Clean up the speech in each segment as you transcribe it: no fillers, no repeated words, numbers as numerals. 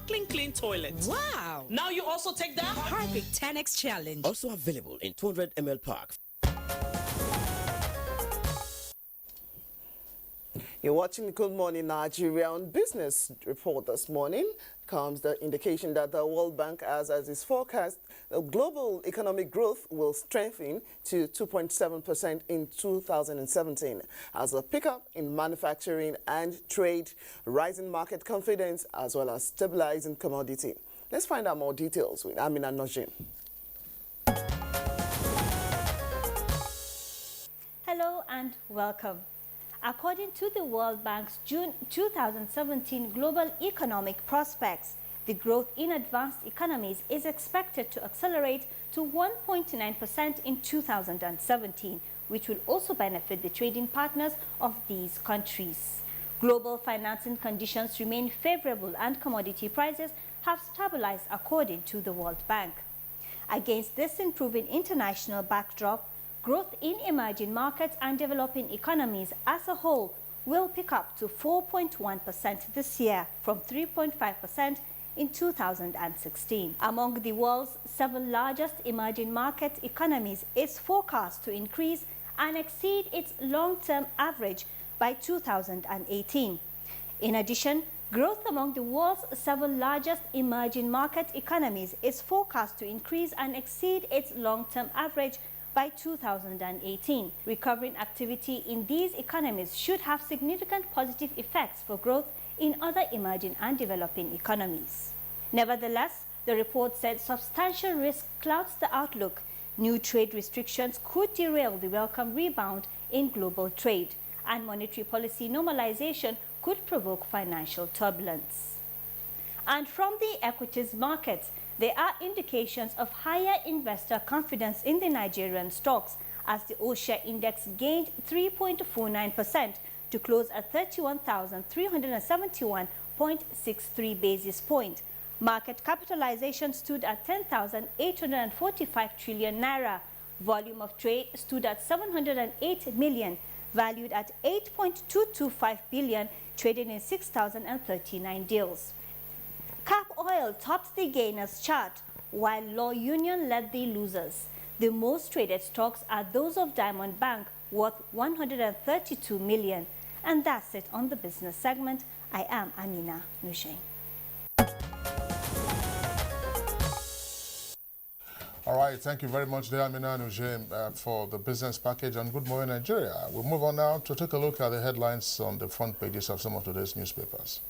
sparkling clean toilet. Wow! Now you also take that? Perfect 10x challenge. Also available in 200 ml pack. You're watching Good Morning Nigeria. On business report this morning comes the indication that the World Bank has as its forecast the global economic growth will strengthen to 2.7% in 2017 as a pickup in manufacturing and trade, rising market confidence, as well as stabilizing commodity. Let's find out more details with Amina Nojim. Hello and welcome. According to the World Bank's June 2017 Global Economic Prospects, the growth in advanced economies is expected to accelerate to 1.9% in 2017, which will also benefit the trading partners of these countries. Global financing conditions remain favorable and commodity prices have stabilized according to the World Bank. Against this improving international backdrop, growth in emerging markets and developing economies as a whole will pick up to 4.1% this year from 3.5% in 2016. Among the world's 7 largest emerging market economies is forecast to increase and exceed its long-term average by 2018. In addition, growth among the world's 7 largest emerging market economies is forecast to increase and exceed its long-term average by 2018. Recovering activity in these economies should have significant positive effects for growth in other emerging and developing economies. Nevertheless, the report said substantial risk clouds the outlook. New trade restrictions could derail the welcome rebound in global trade, and monetary policy normalization could provoke financial turbulence. And from the equities markets, there are indications of higher investor confidence in the Nigerian stocks as the O-share index gained 3.49% to close at 31,371.63 basis points. Market capitalization stood at 10,845 trillion naira. Volume of trade stood at 708 million, valued at 8.225 billion, trading in 6,039 deals. Cap Oil topped the gainers chart, while Law Union led the losers. The most traded stocks are those of Diamond Bank, worth 132 million. And that's it on the business segment. I am Amina Nujay. All right, thank you very much, Amina Nujay, for the business package on Good Morning Nigeria. We'll move on now to take a look at the headlines on the front pages of some of today's newspapers.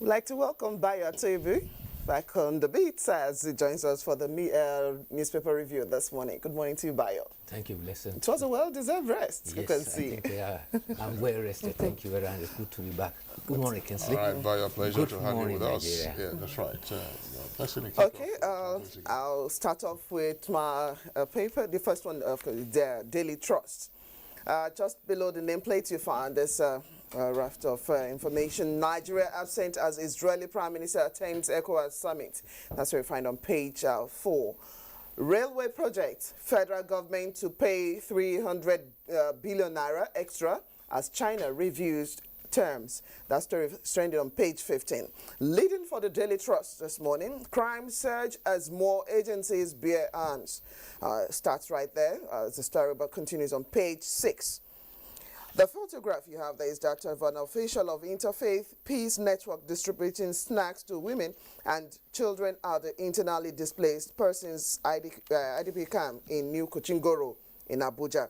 We'd like to welcome Bayo Tebu back on the beat as he joins us for the newspaper review this morning. Good morning to you, Bayo. Thank you, Blessing. It was a well-deserved rest. Yes, you can see. I think I'm well rested. Thank you very much. It's good to be back. Good morning, Kinsley. All right, Bayo, pleasure Good to have you with morning, us. Nigeria. Yeah, that's right. Okay, I'll start off with my paper. The first one, the Daily Trust. Just below the nameplate, you find this raft of information. Nigeria absent as Israeli Prime Minister attends ECOWAS summit. That's what you find on page 4. Railway project. Federal government to pay 300 billion naira extra as China reviews terms. That story is trending on page 15. Leading for the Daily Trust this morning, crime surge as more agencies bear arms. Starts right there. The story but continues on page 6. The photograph you have there is that of an official of Interfaith Peace Network distributing snacks to women and children at the internally displaced persons IDP camp in New Kuchingoro in Abuja.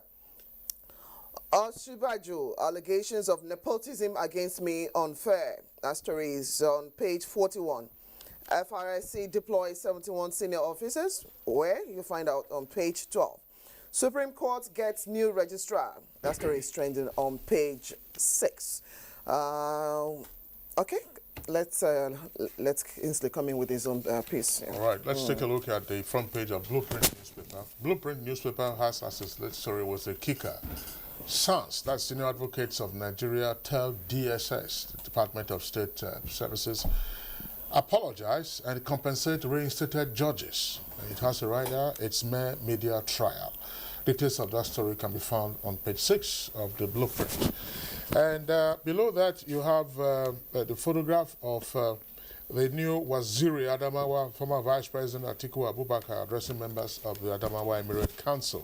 Oshibaju, allegations of nepotism against me unfair. That story is on page 41. FRSC deploys 71 senior officers, where you find out on page 12. Supreme Court gets new registrar. That story is trending on page 6. Okay, let's Kingsley come in with his own piece. Yeah. All right, let's take a look at the front page of Blueprint newspaper. Blueprint newspaper has as its lead story was a kicker. SANS, that's Senior Advocates of Nigeria, tell DSS, the Department of State Services, apologize and compensate reinstated judges. And it has a writer, it's mere media trial. Details of that story can be found on page 6 of the Blueprint. And below that, you have the photograph of the new Waziri Adamawa, former Vice President Atiku Abubakar, addressing members of the Adamawa Emirate Council.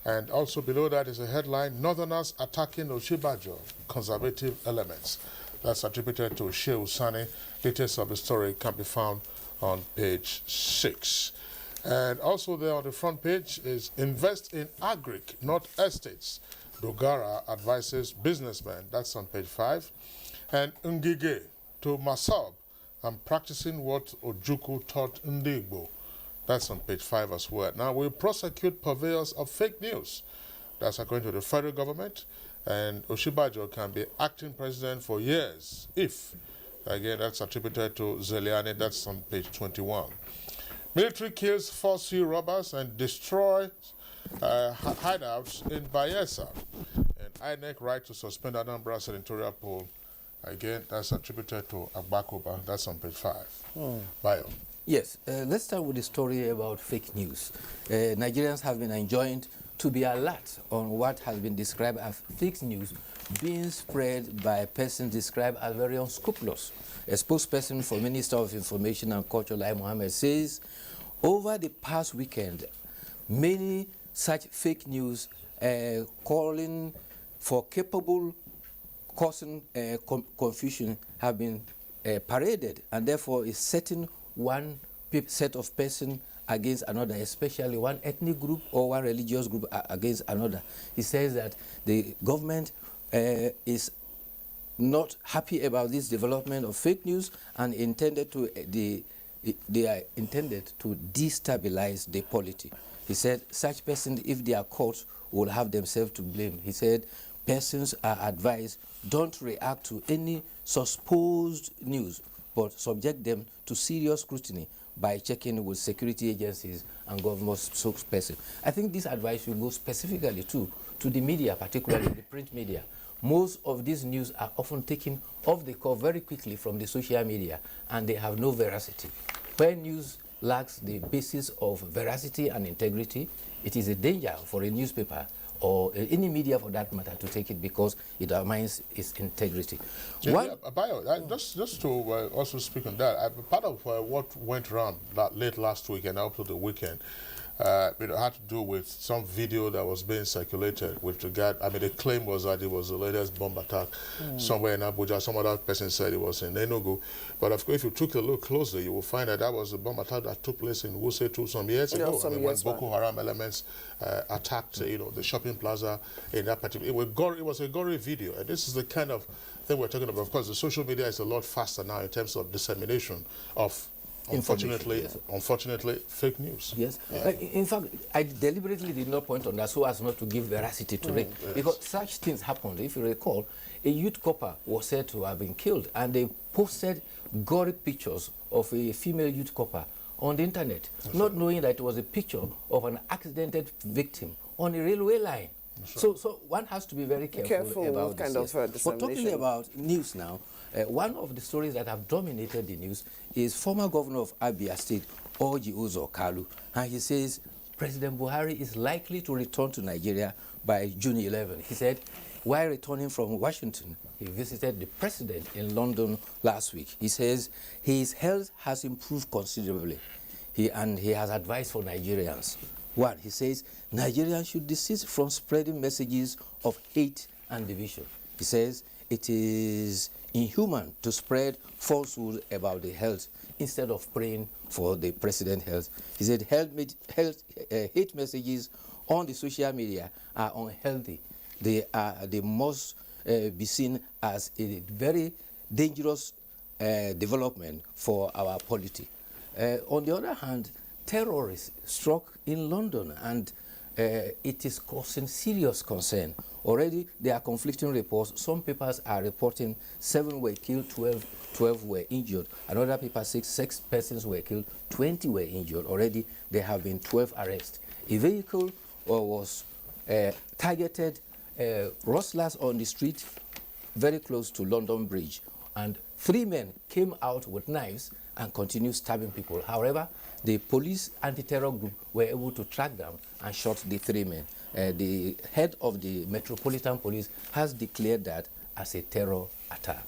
And also below that is a headline, Northerners attacking Oshibajo, conservative elements. That's attributed to Sheikh Usani. Details of the story can be found on page 6. And also there on the front page is invest in agric, not estates. Dogara advises businessmen. That's on page 5. And Ngige to Masab, I'm practicing what Ojukwu taught Ndigbo. That's on page 5 as well. Now, we prosecute purveyors of fake news. That's according to the federal government. And Oshibajo can be acting president for years if, again, that's attributed to Zeliani. That's on page 21. Military kills 4 sea robbers and destroys hideouts in Bayelsa. And INEC right to suspend Anambra senatorial poll. Again, that's attributed to Agbakoba. That's on page 5. Bayo. Yes, let's start with the story about fake news. Nigerians have been enjoined to be alert on what has been described as fake news being spread by a person described as very unscrupulous. A spokesperson for Minister of Information and Culture, Lai Mohammed, says over the past weekend, many such fake news calling for capable causing confusion have been paraded, and therefore is setting one set of person against another, especially one ethnic group or one religious group against another. He says that the government is not happy about this development of fake news and intended to they are intended to destabilize the polity. He said such persons, if they are caught, will have themselves to blame. He said persons are advised don't react to any supposed news, but subject them to serious scrutiny by checking with security agencies and government spokespersons. I think this advice will go specifically to the media, particularly the print media. Most of these news are often taken off the cuff very quickly from the social media, and they have no veracity. When news lacks the basis of veracity and integrity, it is a danger for a newspaper or any media for that matter to take it because it undermines its integrity. Bayo, just to also speak on that, part of what went around late last week and up to the weekend, it had to do with some video that was being circulated with regard, I mean, the claim was that it was the latest bomb attack somewhere in Abuja. Some other person said it was in Enugu. But of course, if you took a look closely, you will find that that was a bomb attack that took place in Wuse some years ago. When Boko Haram elements attacked, the shopping plaza in that particular, it was a gory video. And this is the kind of thing we're talking about. Of course, the social media is a lot faster now in terms of dissemination of unfortunately, fake news. Yes. Yeah. In fact, I deliberately did not point on that so as not to give veracity to it. Yes. Because such things happened. If you recall, a youth copper was said to have been killed, and they posted gory pictures of a female youth copper on the internet, not knowing that it was a picture of an accidented victim on a railway line. So one has to be very careful about kind this. But talking about news now, one of the stories that have dominated the news is former governor of Abia State, Orji Uzor Kalu, and he says President Buhari is likely to return to Nigeria by June 11. He said while returning from Washington, he visited the president in London last week. He says his health has improved considerably, and he has advice for Nigerians. One, he says Nigerians should desist from spreading messages of hate and division. He says it is inhuman to spread falsehood about the health instead of praying for the president's health. He said hate messages on the social media are unhealthy. They must be seen as a very dangerous development for our polity. On the other hand, terrorists struck in London, and it is causing serious concern. Already there are conflicting reports. Some papers are reporting 7 were killed, 12 12 were injured. Another paper says 6 persons were killed, 20 were injured. Already there have been 12 arrests. A vehicle was targeted rustlers on the street very close to London Bridge, and 3 men came out with knives and continued stabbing people. However, the police anti-terror group were able to track them and shot the 3 men. The head of the Metropolitan Police has declared that as a terror attack.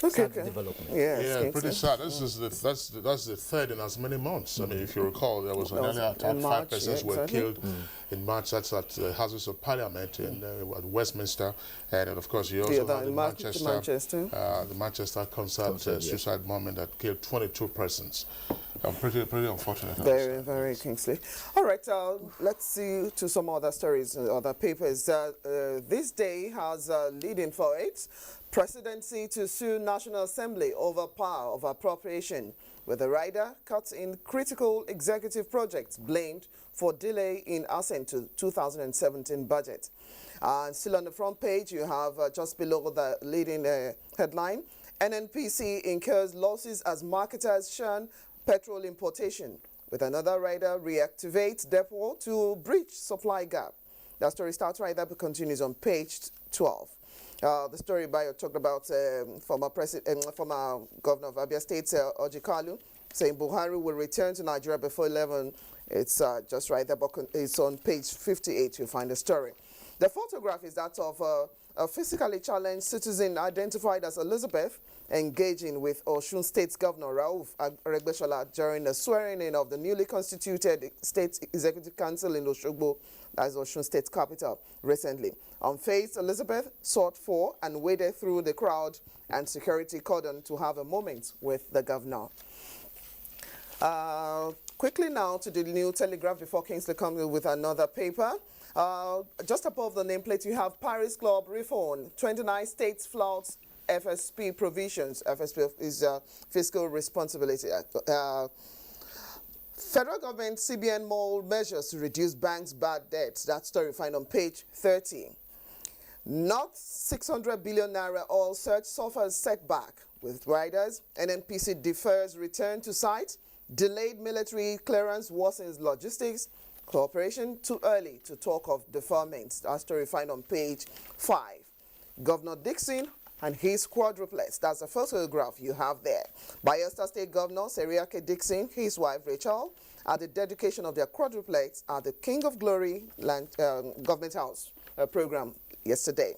Okay, Sad development. Yeah, pretty sad. This is that's the third in as many months. I mean, if you recall, there was an earlier attack. 5 persons were killed in March. That's at the Houses of Parliament in at Westminster, and of course you also have in Manchester, the Manchester concert suicide bombing that killed 22 persons. Pretty unfortunate. Very, Kingsley. All right, let's see to some other stories, other papers. This day has leading for it. Presidency to sue National Assembly over power of appropriation, with the rider cuts in critical executive projects blamed for delay in assent to 2017 budget. Still on the front page, you have just below the leading headline, NNPC incurs losses as marketers shun petrol importation, with another rider reactivates depot to breach supply gap. That story starts right there but continues on page 12. The story bio talked about former governor of Abia State, Orji Kalu, saying Buhari will return to Nigeria before 11. It's just right there, but it's on page 58. You'll find the story. The photograph is that of a physically challenged citizen identified as Elizabeth engaging with Osun State's Governor Rauf Aregbesola during the swearing-in of the newly constituted State Executive Council in Osogbo, as Osun State's capital, recently. On face, Elizabeth sought for and waded through the crowd and security cordon to have a moment with the governor. Quickly now to the New Telegraph before Kingsley comes with another paper. Just above the nameplate, you have Paris Club reform. 29 states flouts FSP provisions. FSP is fiscal responsibility. Federal government CBN mold measures to reduce banks' bad debts. That story you find on page 30. Not 600 billion naira oil search suffers setback with riders. NNPC defers return to site. Delayed military clearance worsens logistics. Cooperation too early to talk of deferments. That story you find on page 5. Governor Dixon and his quadruplets. That's the photograph you have there. Bayelsa State Governor Seriake Dixon, his wife Rachel, at the dedication of their quadruplets at the King of Glory Government House program yesterday.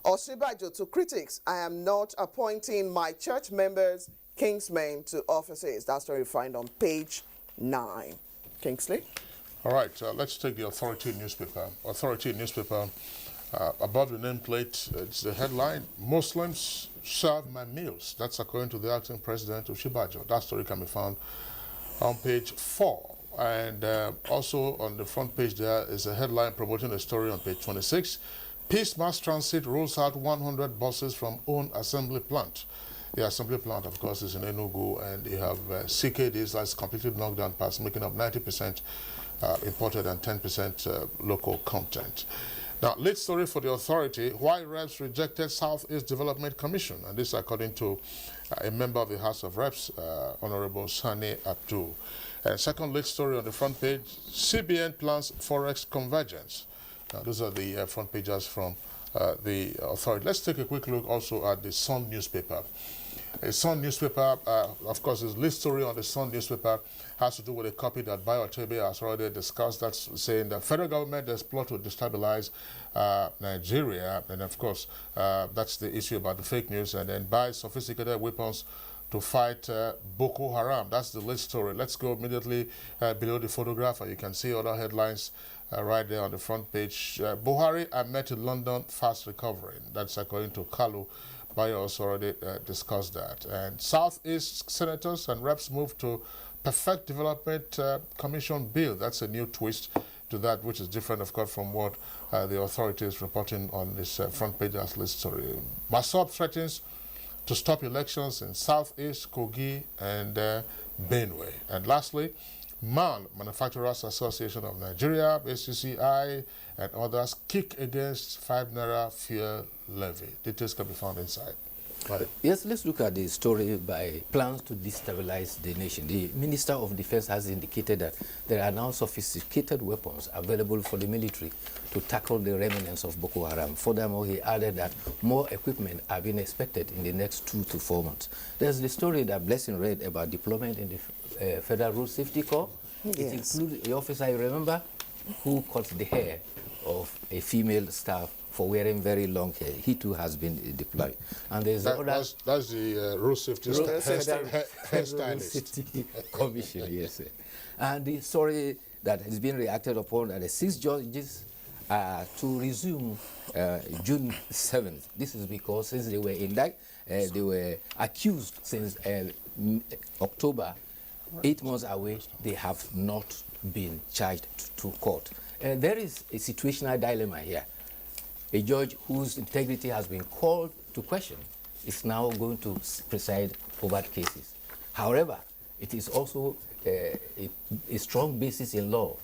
Oshibajo to critics, I am not appointing my church members, kingsmen, to offices. That's story you find on page 9. Kingsley? All right, let's take the Authority newspaper. Authority newspaper. Above the nameplate, it's the headline, Muslims serve my meals. That's according to the acting president of Shibajo. That story can be found on page 4. And also on the front page there is a headline promoting a story on page 26. Peace Mass Transit rolls out 100 buses from own assembly plant. The assembly plant, of course, is in Enugu, and you have CKDs that's completely knocked down parts, making up 90% imported and 10% local content. Now, lead story for the Authority, why Reps rejected Southeast Development Commission, and this according to a member of the House of Reps, Honorable Sani Abdul. And second lead story on the front page, CBN plans Forex convergence. Those are the front pages from the Authority. Let's take a quick look also at the Sun newspaper. A Sun newspaper, of course, this lead story on the Sun newspaper has to do with a copy that Bayo Tebe has already discussed. That's saying the federal government has plot to destabilize Nigeria. And of course, that's the issue about the fake news, and then buy sophisticated weapons to fight Boko Haram. That's the lead story. Let's go immediately below the photograph, and you can see other headlines right there on the front page. Buhari met in London, fast recovering. That's according to Kalu. Bayo also already discussed that. And Southeast senators and reps move to perfect development commission bill. That's a new twist to that, which is different, of course, from what the Authority is reporting on this front page as list story. Masop threatens to stop elections in Southeast, Kogi, and Benue. And lastly, MAN, Manufacturers Association of Nigeria, ACCI, and others kick against 5 Naira fuel levy. Details can be found inside. Right. Yes, let's look at the story by plans to destabilize the nation. The Minister of Defense has indicated that there are now sophisticated weapons available for the military to tackle the remnants of Boko Haram. Furthermore, he added that more equipment are being expected in the next 2 to 4 months. There's the story that Blessing read about deployment in the Federal Road Safety Corps. Yes. It includes the officer, you remember, who cut the hair of a female staff for wearing very long hair. He too has been deployed. And there's That's the Road Safety Hairstylist. Safety Commission, yes. And the story that has been reacted upon that the 6 judges to resume June 7th. This is because since they were indicted, they were accused since October, 8 months away, they have not been charged to court. There is a situational dilemma here. A judge whose integrity has been called to question is now going to preside over cases. However, it is also a strong basis in law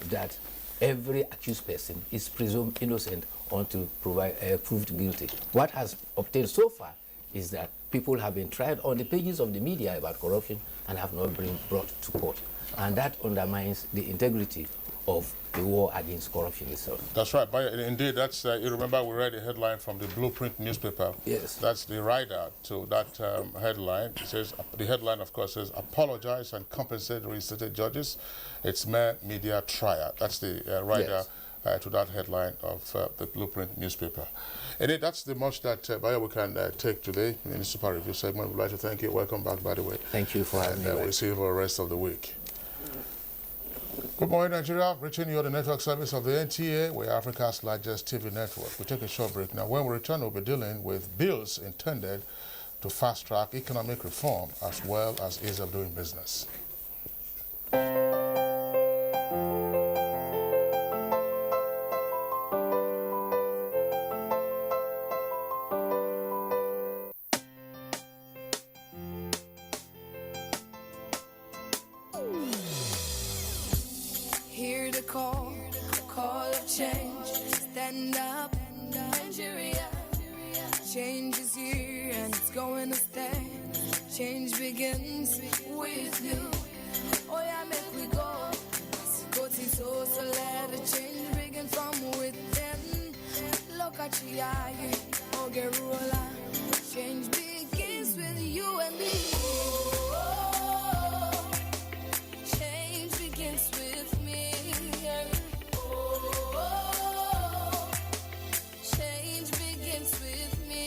that every accused person is presumed innocent until proved guilty. What has obtained so far is that people have been tried on the pages of the media about corruption and have not been brought to court. And that undermines the integrity of the war against corruption itself. That's right. But indeed, that's you remember we read a headline from the Blueprint newspaper. Yes. That's the writer to that headline. It says the headline, of course, says apologize and compensate reinstated judges. It's mere media trial. That's the writer. Yes. To that headline of the Blueprint newspaper. And that's the much that we can take today in the Super Review segment. We'd like to thank you. Welcome back, by the way. Thank you for having me. We'll see you for the rest of the week. Good morning, Nigeria. Reaching you on the network service of the NTA. We're Africa's largest TV network. We'll take a short break. Now, when we return, we'll be dealing with bills intended to fast-track economic reform as well as ease of doing business. Hear the call of change. Stand up, Nigeria. Change is here and it's going to stay. Change begins with you. Oh yeah, make we go. Go to so let the change begin from within. Look at you, oh get roller. Change begins with you and me. Change begins with me. Change begins with me.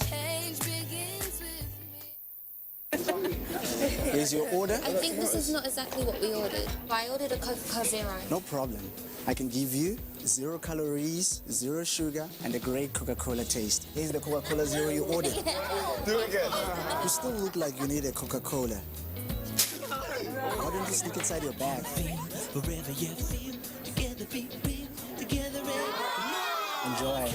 Change begins with me. Here's your order. I think this is not exactly what we ordered. I ordered a Coca-Cola Zero. No problem. I can give you 0 calories, 0 sugar, and a great Coca-Cola taste. Here's the Coca-Cola Zero you ordered. Do it again. You still look like you need a Coca-Cola. Why don't you sneak inside your bag? Forever you feel together, be real, together. Enjoy.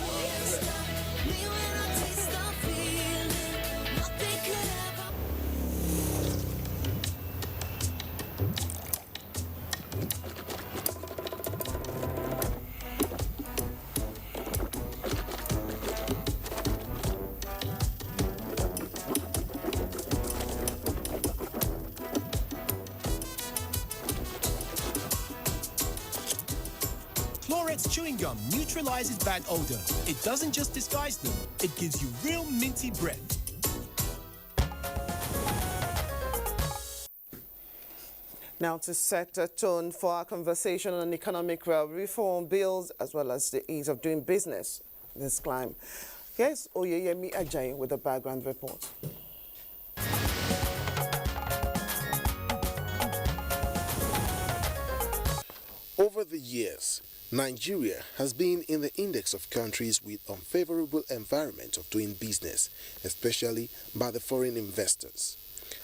Clorets chewing gum neutralizes bad odor. It doesn't just disguise them, it gives you real minty breath. Now, to set a tone for our conversation on economic reform bills as well as the ease of doing business this climb. Yes, Oyeyemi Ajayi with a background report. Over the years, Nigeria has been in the index of countries with unfavorable environment of doing business, especially by the foreign investors.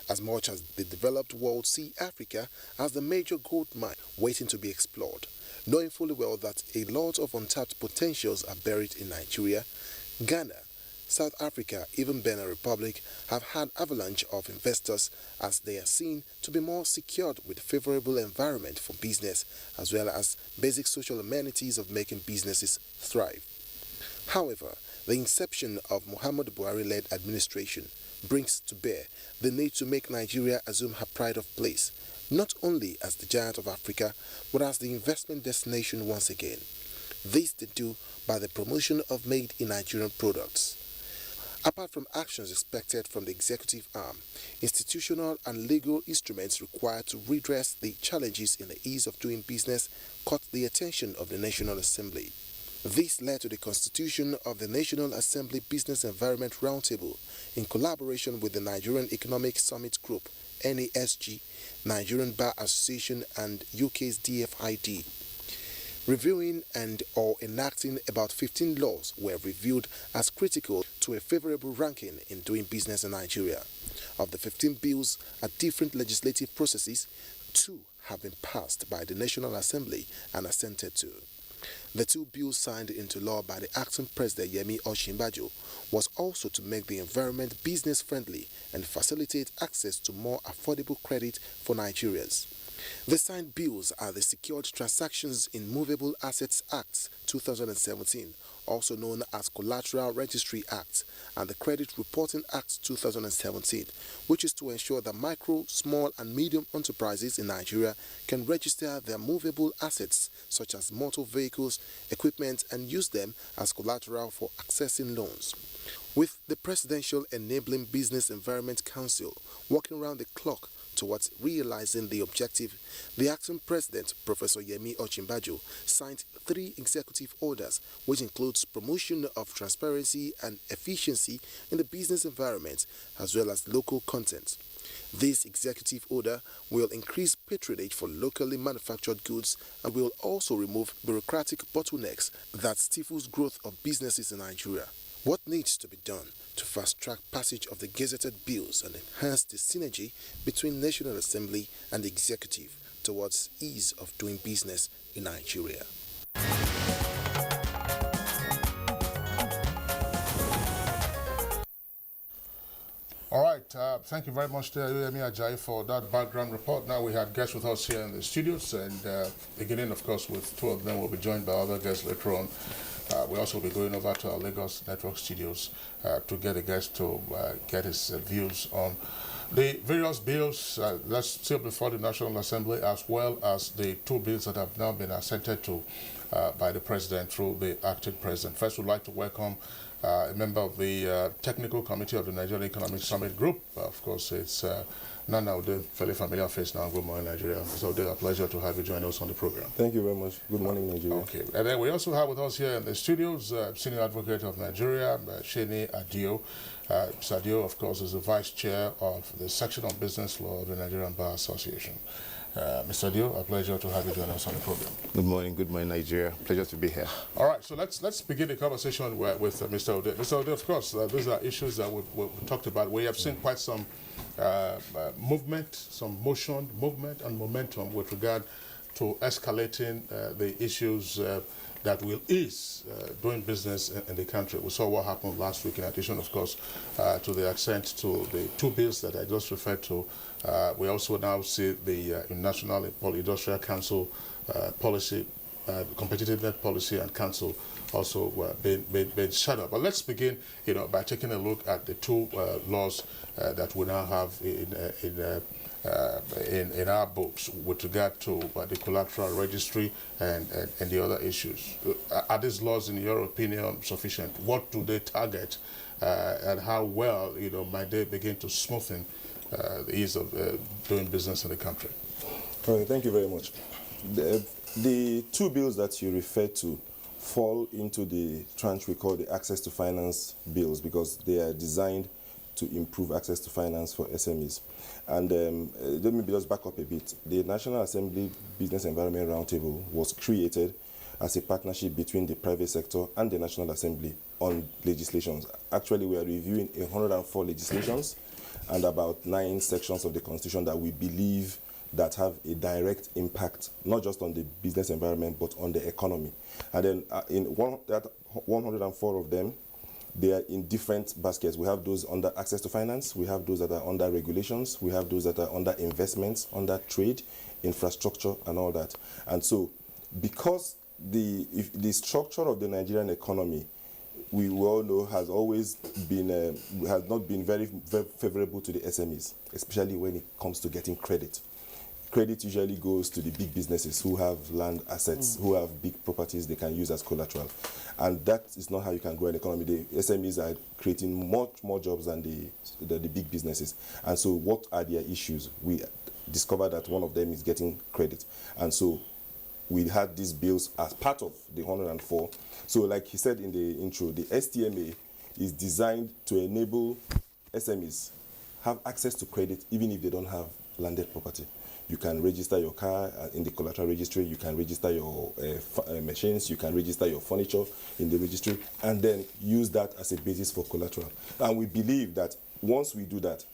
As much as the developed world see Africa as the major gold mine waiting to be explored, knowing fully well that a lot of untapped potentials are buried in Nigeria, Ghana, South Africa, even Benin Republic have had avalanche of investors as they are seen to be more secured with favorable environment for business as well as basic social amenities of making businesses thrive. However, the inception of Muhammadu Buhari-led administration brings to bear the need to make Nigeria assume her pride of place, not only as the giant of Africa, but as the investment destination once again. This they do by the promotion of made-in-Nigerian products. Apart from actions expected from the executive arm, institutional and legal instruments required to redress the challenges in the ease of doing business caught the attention of the National Assembly. This led to the constitution of the National Assembly Business Environment Roundtable in collaboration with the Nigerian Economic Summit Group, NASG, Nigerian Bar Association and UK's DFID. Reviewing and or enacting about 15 laws were reviewed as critical to a favorable ranking in doing business in Nigeria. Of the 15 bills at different legislative processes, 2 have been passed by the National Assembly and assented to. The 2 bills signed into law by the acting President Yemi Osinbajo was also to make the environment business-friendly and facilitate access to more affordable credit for Nigerians. The signed bills are the Secured Transactions in Movable Assets Act 2017, also known as Collateral Registry Act, and the Credit Reporting Act 2017, which is to ensure that micro, small and medium enterprises in Nigeria can register their movable assets such as motor vehicles, equipment and use them as collateral for accessing loans. With the Presidential Enabling Business Environment Council working around the clock towards realizing the objective, the acting president, Professor Yemi Osinbajo, signed 3 executive orders, which includes promotion of transparency and efficiency in the business environment, as well as local content. This executive order will increase patronage for locally manufactured goods and will also remove bureaucratic bottlenecks that stifles growth of businesses in Nigeria. What needs to be done to fast-track passage of the gazetted bills and enhance the synergy between National Assembly and the Executive towards ease of doing business in Nigeria? All right, thank you very much to Yemi Ajayi for that background report. Now we had guests with us here in the studios, and beginning, of course, with 2 of them, we'll be joined by other guests later on. We also will be going over to our Lagos Network studios to get a guest to get his views on the various bills that's still before the National Assembly, as well as the 2 bills that have now been assented to by the President through the acting President. First, we'd like to welcome a member of the Technical Committee of the Nigerian Economic Summit Group. Of course, it's Nana Ude, fairly familiar face now. Good morning, Nigeria. So it's a pleasure to have you join us on the program. Thank you very much. Good morning, Nigeria. Okay. And then we also have with us here in the studios Senior Advocate of Nigeria, Sheni Adio. Sadio, of course, is the Vice Chair of the Section on Business Law of the Nigerian Bar Association. Mr. Dio, a pleasure to have you join us on the program. Good morning, Nigeria. Pleasure to be here. All right, so let's begin the conversation with Mr. Ode. Mr. Ode, of course, these are issues that we've talked about. We have seen quite some movement, some movement and momentum with regard to escalating the issues that will ease doing business in the country. We saw what happened last week, in addition, of course, to the extent to the 2 bills that I just referred to. We also now see the National Industrial Council policy, Competitiveness Policy and Council also being shut up. But let's begin, by taking a look at the 2 laws that we now have in our books with regard to the collateral registry and the other issues. Are these laws, in your opinion, sufficient? What do they target, and how well, might they begin to smoothen the ease of doing business in the country? All right, thank you very much. The 2 bills that you referred to fall into the tranche we call the access to finance bills, because they are designed to improve access to finance for SMEs. And let me just back up a bit. The National Assembly Business Environment Roundtable was created as a partnership between the private sector and the National Assembly on legislations. Actually, we are reviewing 104 legislations and about 9 sections of the Constitution that we believe that have a direct impact, not just on the business environment, but on the economy. And then in 104 of them, they are in different baskets. We have those under access to finance, we have those that are under regulations, we have those that are under investments, under trade, infrastructure, and all that. And so, because the structure of the Nigerian economy we all know has always been has not been very favorable to the SMEs, especially when it comes to getting credit. Credit usually goes to the big businesses who have land assets, who have big properties they can use as collateral. And that is not how you can grow an economy. The SMEs are creating much more jobs than the big businesses. And so what are their issues? We discovered that one of them is getting credit. And so we had these bills as part of the 104. So like he said in the intro, the STMA is designed to enable SMEs have access to credit even if they don't have landed property. You can register your car in the collateral registry, you can register your machines, you can register your furniture in the registry, and then use that as a basis for collateral. And we believe that once we do that,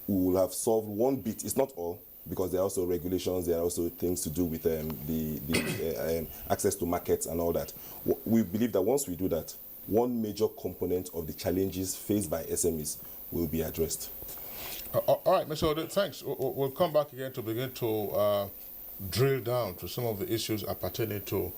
we will have solved one bit. It's not all, because there are also regulations, there are also things to do with the access to markets and all that. We believe that once we do that, one major component of the challenges faced by SMEs will be addressed. All right, Mr. Ode, thanks. We'll come back again to begin to drill down to some of the issues pertaining to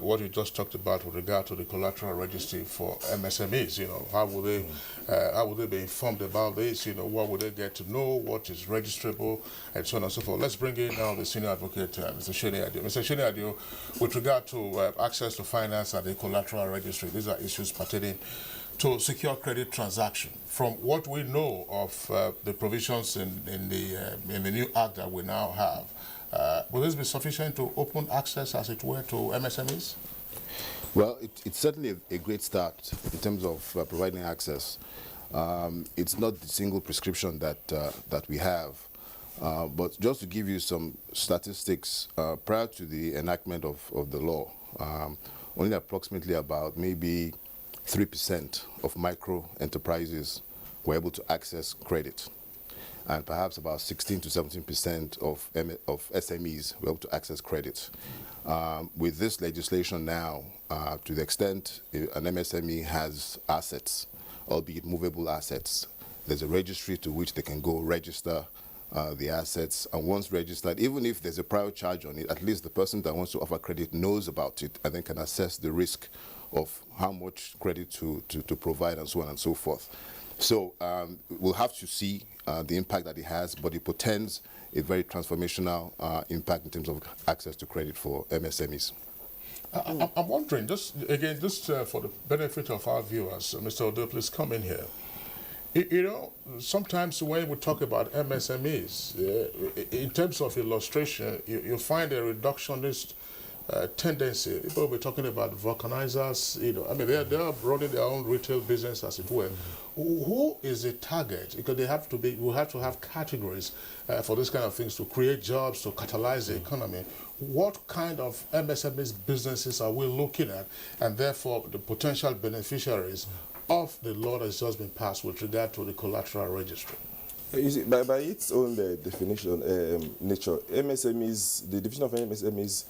what you just talked about with regard to the collateral registry for MSMEs. You know, how will they be informed about this? You know, what will they get to know? What is registrable, and so on and so forth. Let's bring in now the senior advocate, Mr. Sheni Adio. Mr. Sheni Adio, with regard to access to finance and the collateral registry, these are issues pertaining to secure credit transaction. From what we know of the provisions in the new act that we now have, will this be sufficient to open access, as it were, to MSMEs? Well, it's certainly a great start in terms of providing access. It's not the single prescription that we have, but just to give you some statistics, prior to the enactment of the law, only approximately about maybe 3% of micro enterprises were able to access credit, and perhaps about 16 to 17% of SMEs were able to access credit. With this legislation now, to the extent an MSME has assets, albeit movable assets, there's a registry to which they can go register the assets, and once registered, even if there's a prior charge on it, at least the person that wants to offer credit knows about it and then can assess the risk of how much credit to provide, and so on and so forth. So we'll have to see the impact that it has, but it portends a very transformational impact in terms of access to credit for MSMEs. I'm wondering, just for the benefit of our viewers, Mr. Odo, please come in here. You know, sometimes when we talk about MSMEs, in terms of illustration, you find a reductionist tendency. People will be talking about vulcanizers, you know, I mean, they are running their own retail business, as it were. Who is the target? Because we have to have categories for this kind of things to create jobs, to catalyze the economy. What kind of MSMEs businesses are we looking at, and therefore the potential beneficiaries of the law that has just been passed with regard to the collateral registry? You see, by its own definition, nature, MSMEs, the definition of MSMEs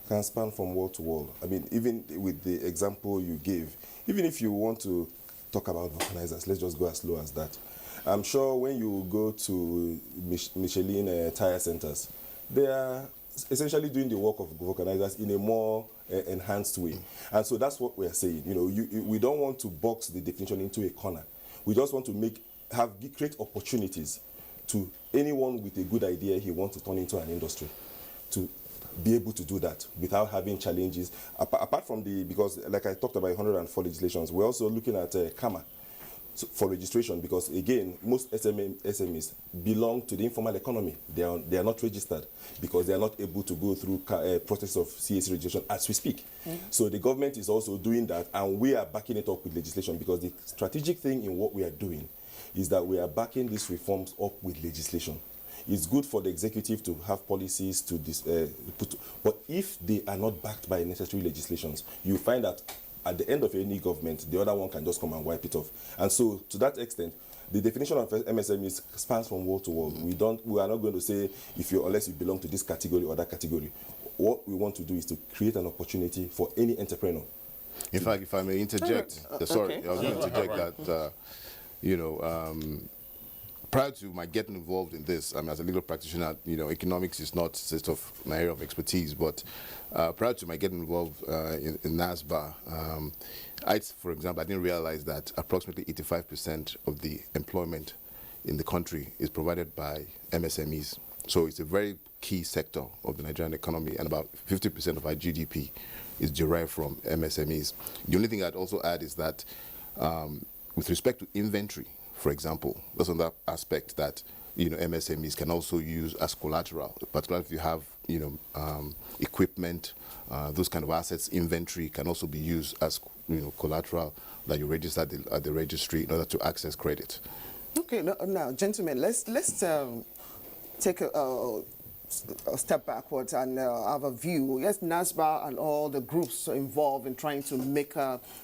can span from wall to wall. I mean, even with the example you gave, even if you want to talk about vulcanizers, let's just go as low as that. I'm sure when you go to Michelin tire centers, they are essentially doing the work of vulcanizers in a more enhanced way. And so that's what we're saying. You know, we don't want to box the definition into a corner. We just want to create opportunities to anyone with a good idea he wants to turn into an industry to be able to do that without having challenges. Apart from because like I talked about 104 legislations, we're also looking at CAMA for registration, because again, most SMEs belong to the informal economy. They are not registered because they are not able to go through process of CAC registration as we speak. So the government is also doing that, and we are backing it up with legislation, because the strategic thing in what we are doing is that we are backing these reforms up with legislation. It's good for the executive to have policies to but if they are not backed by necessary legislations, you find that at the end of any government, the other one can just come and wipe it off. And so, to that extent, the definition of MSMEs spans from wall to wall. We are not going to say unless you belong to this category or that category. What we want to do is to create an opportunity for any entrepreneur. In fact, if I may interject, sorry, I was going to interject that, you know, prior to my getting involved in this, as a legal practitioner, economics is not sort of my area of expertise, but prior to my getting involved in NASBA, for example, I didn't realize that approximately 85% of the employment in the country is provided by MSMEs. So it's a very key sector of the Nigerian economy, and about 50% of our GDP is derived from MSMEs. The only thing I'd also add is that with respect to inventory, for example, that's another aspect that MSMEs can also use as collateral, particularly if you have equipment, those kind of assets. Inventory can also be used as collateral that you register at the registry in order to access credit. Okay, now gentlemen, let's take a step backwards and have a view. Yes, NASBA and all the groups involved in trying to make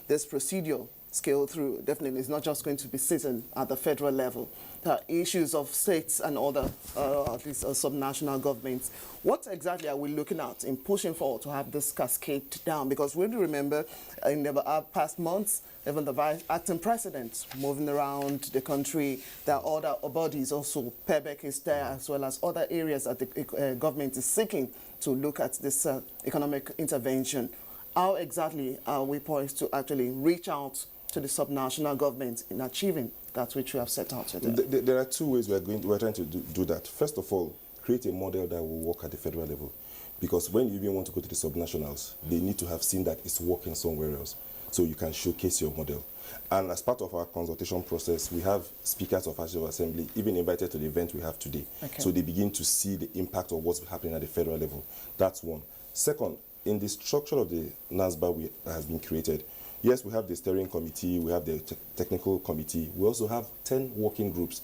this procedure scale through. Definitely, it's not just going to be sitting at the federal level. There are issues of states and other, at least subnational governments. What exactly are we looking at in pushing forward to have this cascade down? Because we do remember in the past months, even the acting president moving around the country, there are other bodies also. PEBEC is there, as well as other areas that the government is seeking to look at this economic intervention. How exactly are we poised to actually reach out to the subnational government in achieving that which we have set out today? There are two ways we're trying to do that. First of all, create a model that will work at the federal level. Because when you even want to go to the subnationals, they need to have seen that it's working somewhere else, so you can showcase your model. And as part of our consultation process, we have speakers of National Assembly even invited to the event we have today. Okay. So they begin to see the impact of what's happening at the federal level. That's one. Second, in the structure of the NASBA has been created, yes, we have the steering committee, we have the technical committee, we also have 10 working groups.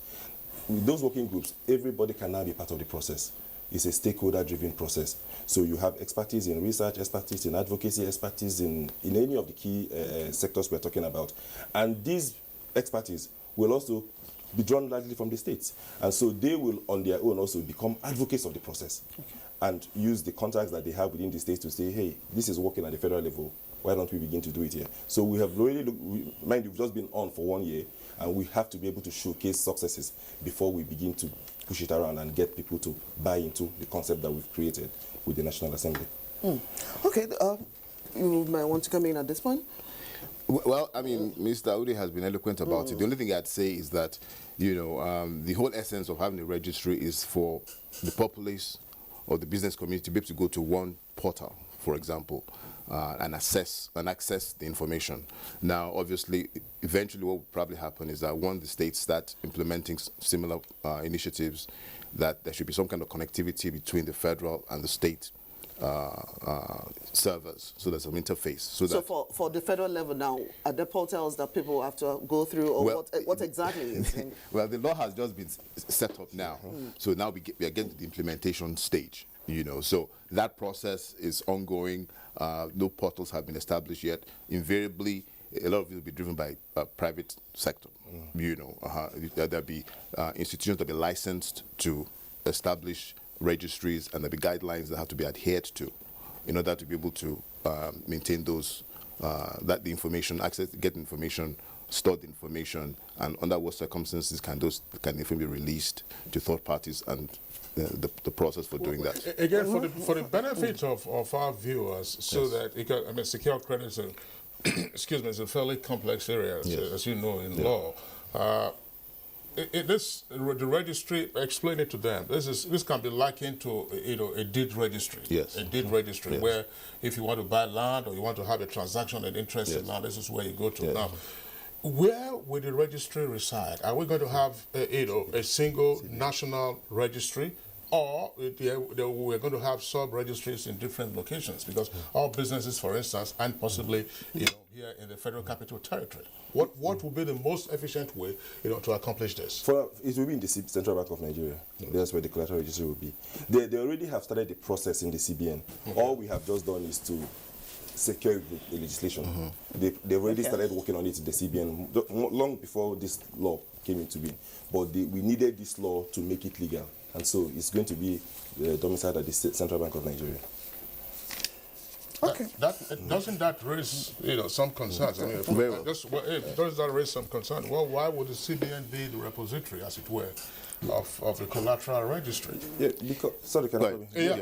With those working groups, everybody can now be part of the process. It's a stakeholder-driven process. So you have expertise in research, expertise in advocacy, expertise in any of the key sectors we're talking about. And these expertise will also be drawn largely from the states. And so they will, on their own, also become advocates of the process. Okay. And use the contacts that they have within the states to say, hey, this is working at the federal level. Why don't we begin to do it here? So we have really mind you've just been on for 1 year, and we have to be able to showcase successes before we begin to push it around and get people to buy into the concept that we've created with the National Assembly. Okay, you might want to come in at this point. Well, Mr. Audi has been eloquent about it. The only thing I'd say is that, the whole essence of having a registry is for the populace or the business community to be able to go to one portal, for example, and access the information. Now, obviously, eventually what will probably happen is that once the states start implementing similar initiatives, that there should be some kind of connectivity between the federal and the state servers, so there's some interface. So for the federal level now, are there portals that people have to go through, or what exactly is it? Well, the law has just been set up now, so now we are getting to the implementation stage. So that process is ongoing. No portals have been established yet. Invariably, a lot of it will be driven by private sector. There'll be institutions that will be licensed to establish registries, and there'll be guidelines that have to be adhered to in order to be able to maintain those, the information, get information, stored information, and under what circumstances can the information be released to third parties, and the process for doing that. Again, for the benefit of our viewers, so that secure credit is is a fairly complex area, as you know, in law. The registry, explain it to them. This can be likened to a deed registry. Yes. A deed registry where if you want to buy land or you want to have a transaction and interest in land, this is where you go to. Now, where will the registry reside? Are we going to have a single national registry, or we're going to have sub-registries in different locations? Because all businesses, for instance, and possibly here in the Federal Capital Territory, what will be the most efficient way to accomplish this? It will be in the Central Bank of Nigeria. That's where the collateral registry will be. They already have started the process in the CBN. All we have just done is to secure the legislation. They've already started working on it in the CBN long before this law came into being. But we needed this law to make it legal. And so it's going to be domiciled at the Central Bank of Nigeria. doesn't that raise some concerns? I mean, does that raise some concern? Well, why would the CBN be the repository, as it were, of the collateral registry? Yeah, because sorry, can I come in?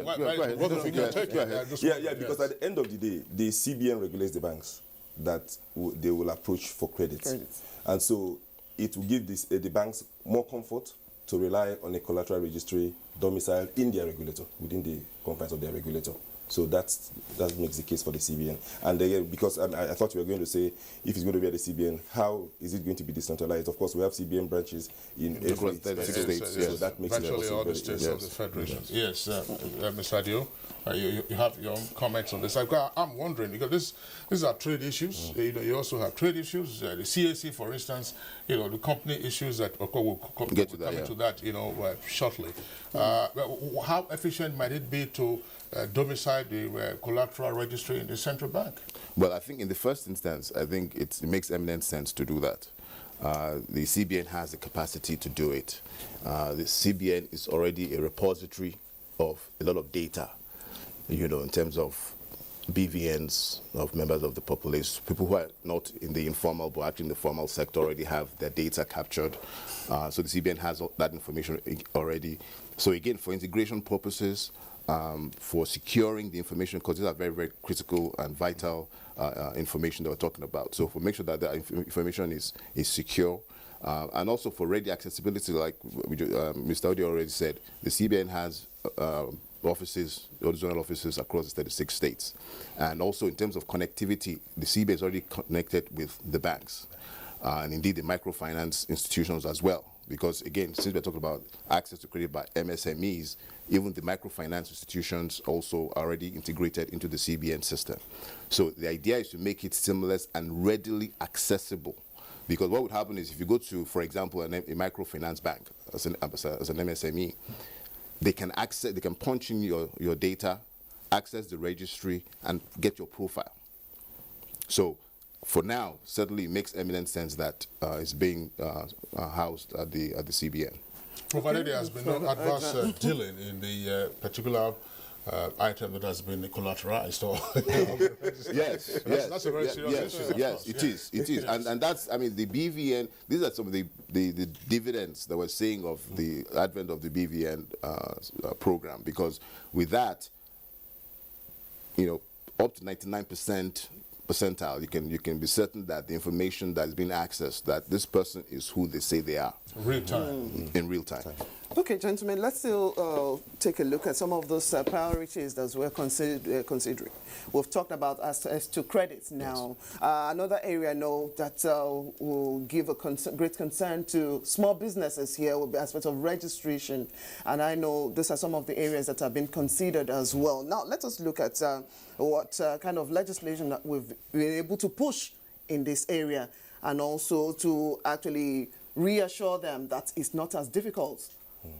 Because at the end of the day, the CBN regulates the banks that they will approach for credit. And so it will give the banks more comfort to rely on a collateral registry domiciled in their regulator, within the confines of their regulator. So that makes the case for the CBN. And again, because I thought you were going to say, if it's going to be at the CBN, how is it going to be decentralized? Of course, we have CBN branches in every 36 states, so that makes virtually all the states of the Federation. Yes, Mr. Adio, you have your own comments on this. I'm wondering, because these are trade issues. You also have trade issues. The CAC, for instance, the company issues that we'll get to that, shortly. How efficient might it be to domicile the collateral registry in the central bank? Well, I think in the first instance, I think it makes eminent sense to do that. The CBN has the capacity to do it. The CBN is already a repository of a lot of data, in terms of BVNs of members of the population. People who are not in the informal but actually in the formal sector already have their data captured. So the CBN has that information already. So again, for integration purposes, for securing the information, because these are very, very critical and vital information that we're talking about. So for make sure that the information is secure, and also for ready accessibility, like Mr. Odi already said, the CBN has offices, zonal offices across the 36 states. And also in terms of connectivity, the CBN is already connected with the banks, and indeed the microfinance institutions as well. Because again, since we're talking about access to credit by MSMEs, even the microfinance institutions also are already integrated into the CBN system. So the idea is to make it seamless and readily accessible. Because what would happen is if you go to, for example, a microfinance bank as an MSME, they can punch in your data, access the registry, and get your profile. So for now, certainly it makes eminent sense that it's being housed at the CBN. Provided there has been no adverse dealing in the particular item that has been collateralized. Yes, that's a very serious issue. Yes, it is. And that's, I mean, the BVN, these are some of the dividends that we're seeing of the advent of the BVN program, because with that, up to 99% percentile, you can be certain that the information that is being accessed, that this person is who they say they are. Real time. In real time. Okay, gentlemen, let's still take a look at some of those priorities that we're considering. We've talked about access to credit now. Yes. Another area I know that will give a great concern to small businesses here will be aspect of registration. And I know these are some of the areas that have been considered as well. Now, let us look at what kind of legislation that we've been able to push in this area, and also to actually reassure them that it's not as difficult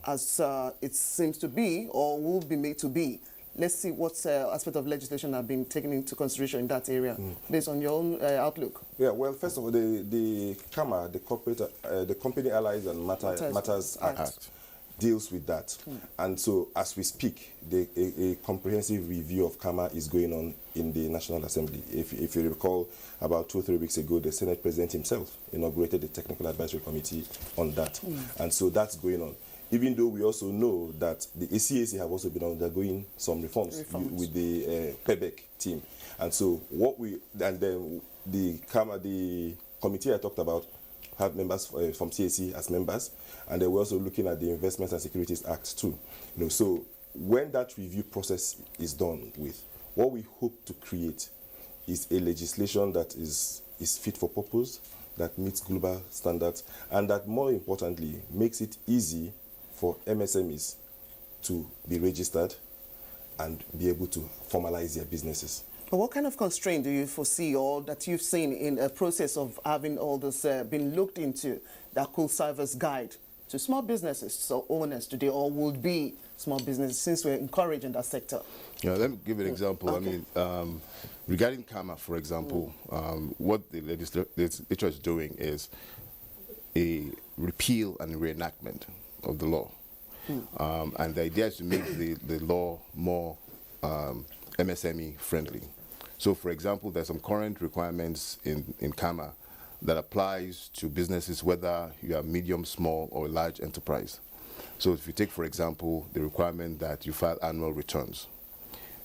as it seems to be or will be made to be. Let's see what aspect of legislation have been taken into consideration in that area, based on your own outlook. Yeah, well, first of all, the CAMA, the Company Allies and Matters Act, deals with that. And so, as we speak, a comprehensive review of CAMA is going on in the National Assembly. If you recall, about 2 or 3 weeks ago, the Senate President himself inaugurated the Technical Advisory Committee on that. And so that's going on. Even though we also know that the ACAC have also been undergoing some reforms. With the PEBEC team. And so the committee I talked about have members from CAC as members, and they were also looking at the Investments and Securities Act too. So when that review process is done with, what we hope to create is a legislation that is fit for purpose, that meets global standards, and that more importantly makes it easy for MSMEs to be registered and be able to formalize their businesses. But what kind of constraint do you foresee, or that you've seen in a process of having all this been looked into, that could serve as guide to small businesses, so owners today, or would be small businesses, since we're encouraging that sector? Yeah, let me give an example. Okay. I mean, regarding CAMA, for example, what the legislature is doing is a repeal and reenactment of the law. And the idea is to make the law more MSME friendly. So, for example, there's some current requirements in CAMA that applies to businesses whether you are medium, small, or large enterprise. So if you take, for example, the requirement that you file annual returns,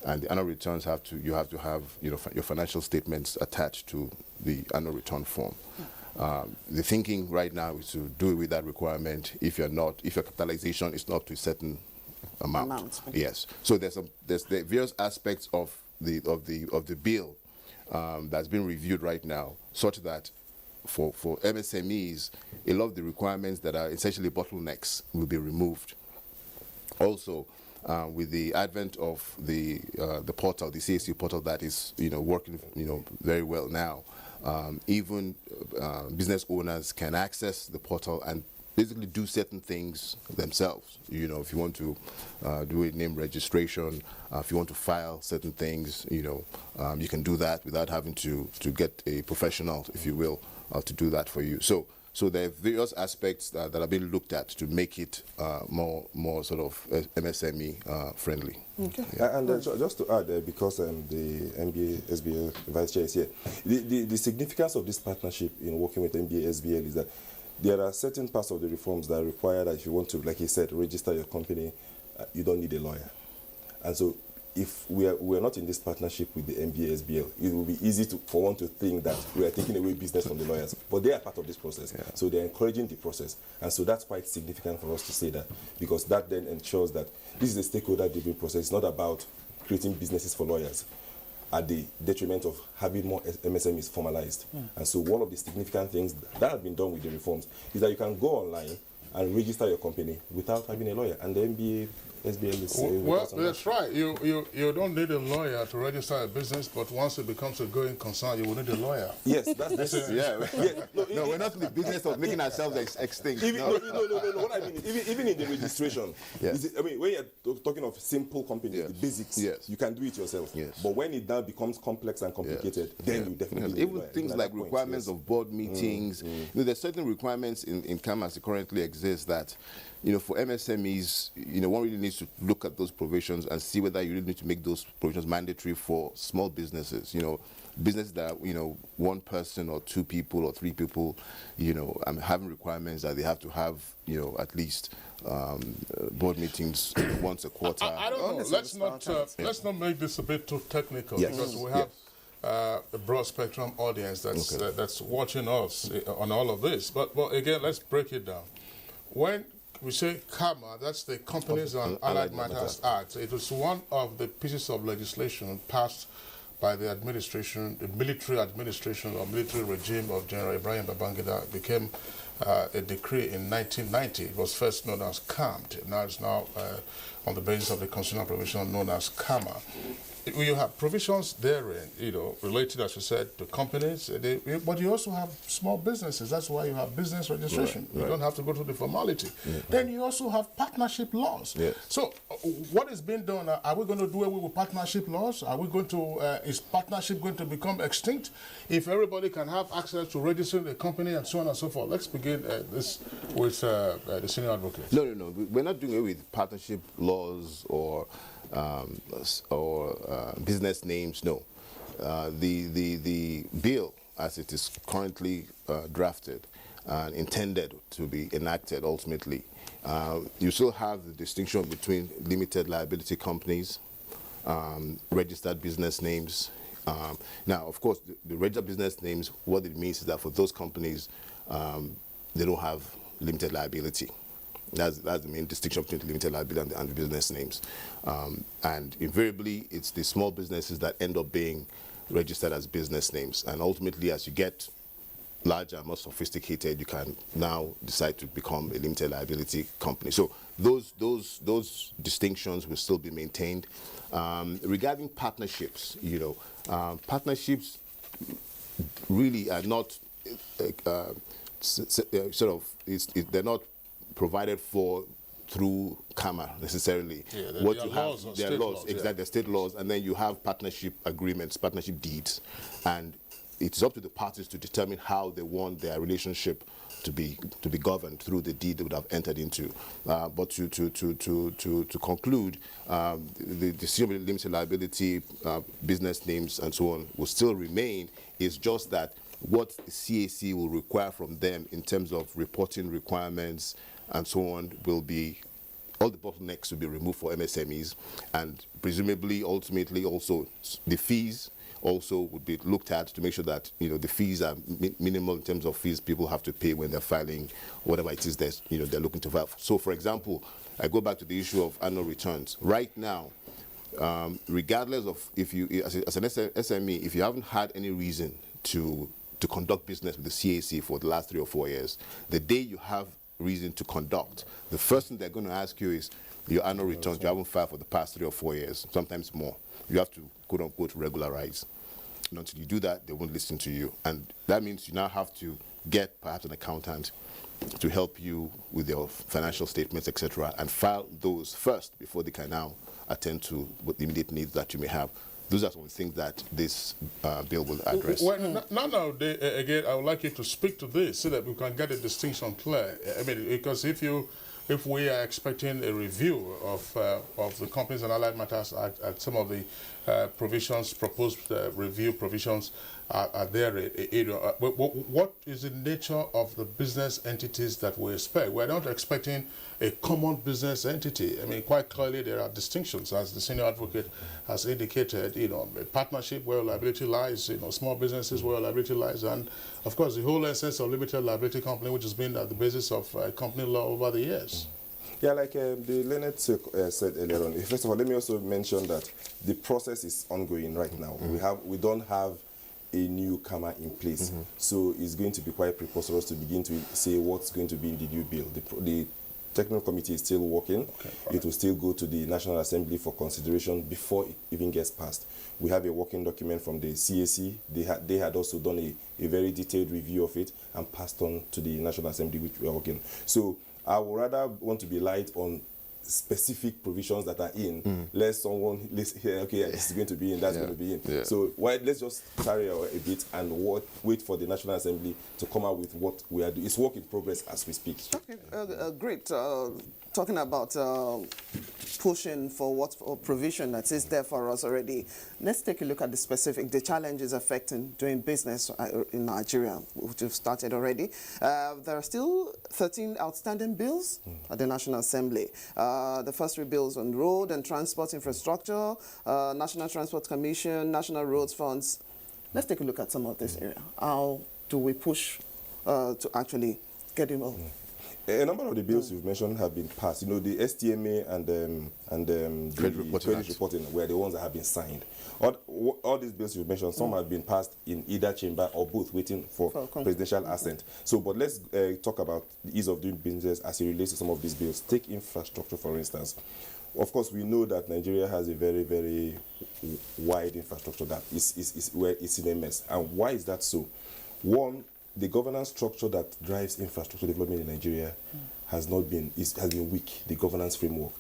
and the annual returns you have to have your financial statements attached to the annual return form. The thinking right now is to do it with that requirement if your capitalization is not to a certain amount. Yes. So there's the various aspects of the bill that's been reviewed right now, such that for MSMEs, a lot of the requirements that are essentially bottlenecks will be removed. Also, with the advent of the portal, the CAC portal that is working very well now, even business owners can access the portal and basically do certain things themselves. If you want to do a name registration, if you want to file certain things, you can do that without having to get a professional, if you will, to do that for you. So there are various aspects that are being looked at to make it more sort of MSME friendly. Okay. Yeah. And just to add, because the MBA SBL Vice Chair is here, the significance of this partnership in working with MBA SBL is that there are certain parts of the reforms that require that if you want to, like he said, register your company, you don't need a lawyer. And so if we are not in this partnership with the MBA SBL, it will be easy for one to think that we are taking away business from the lawyers. But they are part of this process. Yeah. So they're encouraging the process. And so that's quite significant for us to say that, because that then ensures that this is a stakeholder-driven process. It's not about creating businesses for lawyers at the detriment of having more MSMEs formalized. And so one of the significant things that have been done with the reforms is that you can go online and register your company without having a lawyer. And the MBA SBL is well, that's right. You don't need a lawyer to register a business, but once it becomes a going concern, you will need a lawyer. Yes, that's it. Yeah. No, we're not in the business of making ourselves extinct. No. What I mean is, even in the registration, when you're talking of simple companies, the basics, you can do it yourself. Yes. But when it now becomes complex and complicated, then you definitely need a lawyer. Even things like requirements of board meetings. There's certain requirements in CAMA as it currently exists that, for MSMEs, one really needs to look at those provisions and see whether you really need to make those provisions mandatory for small businesses. Businesses that are, one person or two people or three people, having requirements that they have to have, at least board meetings once a quarter. I don't know. Let's not make this a bit too technical, because we have a broad spectrum audience that's watching us on all of this. But again, let's break it down. When we say CAMA, that's the Companies and Allied Matters Act. It was one of the pieces of legislation passed by the administration, the military administration or military regime of General Ibrahim Babangida. Became a decree in 1990. It was first known as CAMT. Now it's on the basis of the constitutional provision known as CAMA. You have provisions therein, related, as you said, to companies, but you also have small businesses. That's why you have business registration. Right. You don't have to go through the formality. Then you also have partnership laws. So what is being done? Are we going to do away with partnership laws? Are we going to, is partnership going to become extinct if everybody can have access to registering a company and so on and so forth? Let's begin this with the senior advocate. No. We're not doing away with partnership laws or business names. No, the bill as it is currently drafted and intended to be enacted ultimately, you still have the distinction between limited liability companies, registered business names. Now, of course, the registered business names, what it means is that for those companies, they don't have limited liability. That's the main distinction between the limited liability and the business names. And invariably, it's the small businesses that end up being registered as business names. And ultimately, as you get larger and more sophisticated, you can now decide to become a limited liability company. So those distinctions will still be maintained. Regarding partnerships, partnerships really are not they're not provided for through CAMA necessarily. What you have, there are laws, exactly, state laws, and then you have partnership agreements, partnership deeds, and it's up to the parties to determine how they want their relationship to be governed through the deed they would have entered into. But to conclude, the senior limited liability business names and so on will still remain. It's just that what the CAC will require from them in terms of reporting requirements and so on will be, all the bottlenecks will be removed for MSMEs, and presumably, ultimately, also the fees also would be looked at to make sure that the fees are minimal in terms of fees people have to pay when they're filing whatever it is that they're looking to file. So, for example, I go back to the issue of annual returns. Right now, regardless of if you, as an SME, if you haven't had any reason to conduct business with the CAC for the last 3 or 4 years, the day you have reason to conduct, the first thing they're going to ask you is your annual returns you haven't filed for the past 3 or 4 years, sometimes more. You have to, quote unquote, regularize. And until you do that, they won't listen to you. And that means you now have to get perhaps an accountant to help you with your financial statements, etc., and file those first before they can now attend to what the immediate needs that you may have. Those are some of the things that this bill will address. Well, now, again, I would like you to speak to this so that we can get a distinction clear. I mean, because if we are expecting a review of the Companies and Allied Matters Act, at some of the provisions, proposed review provisions are there. What is the nature of the business entities that we expect? We're not expecting a common business entity. I mean, quite clearly there are distinctions, as the senior advocate has indicated. A partnership where liability lies, small businesses where liability lies, and of course the whole essence of limited liability company, which has been at the basis of company law over the years. Yeah, like the Leonard said earlier on. First of all, let me also mention that the process is ongoing right now. We don't have a newcomer in place, so it's going to be quite preposterous to begin to say what's going to be in the new bill. The technical committee is still working. It will still go to the National Assembly for consideration before it even gets passed. We have a working document from the CAC. They had also done a very detailed review of it and passed on to the National Assembly, which we are working. So I would rather want to be light on specific provisions that are in, lest someone listen here, okay, it's going to be in, that's going to be in. Yeah. So let's just carry a bit and wait for the National Assembly to come out with what we are doing. It's work in progress as we speak. Okay, great. Talking about pushing for what provision that is there for us already, let's take a look at the challenges affecting doing business in Nigeria, which we've started already. There are still 13 outstanding bills at the National Assembly. The first 3 bills on road and transport infrastructure, National Transport Commission, National Roads Funds. Let's take a look at some of this area. How do we push to actually get involved? A number of the bills you've mentioned have been passed. The STMA and the credit reporting were the ones that have been signed. All these bills you've mentioned, some have been passed in either chamber or both, waiting for presidential assent. So, but let's talk about the ease of doing business as it relates to some of these bills. Take infrastructure, for instance. Of course, we know that Nigeria has a very, very wide infrastructure that is where it's in a mess. And why is that so? One, the governance structure that drives infrastructure development in Nigeria has been weak, the governance framework,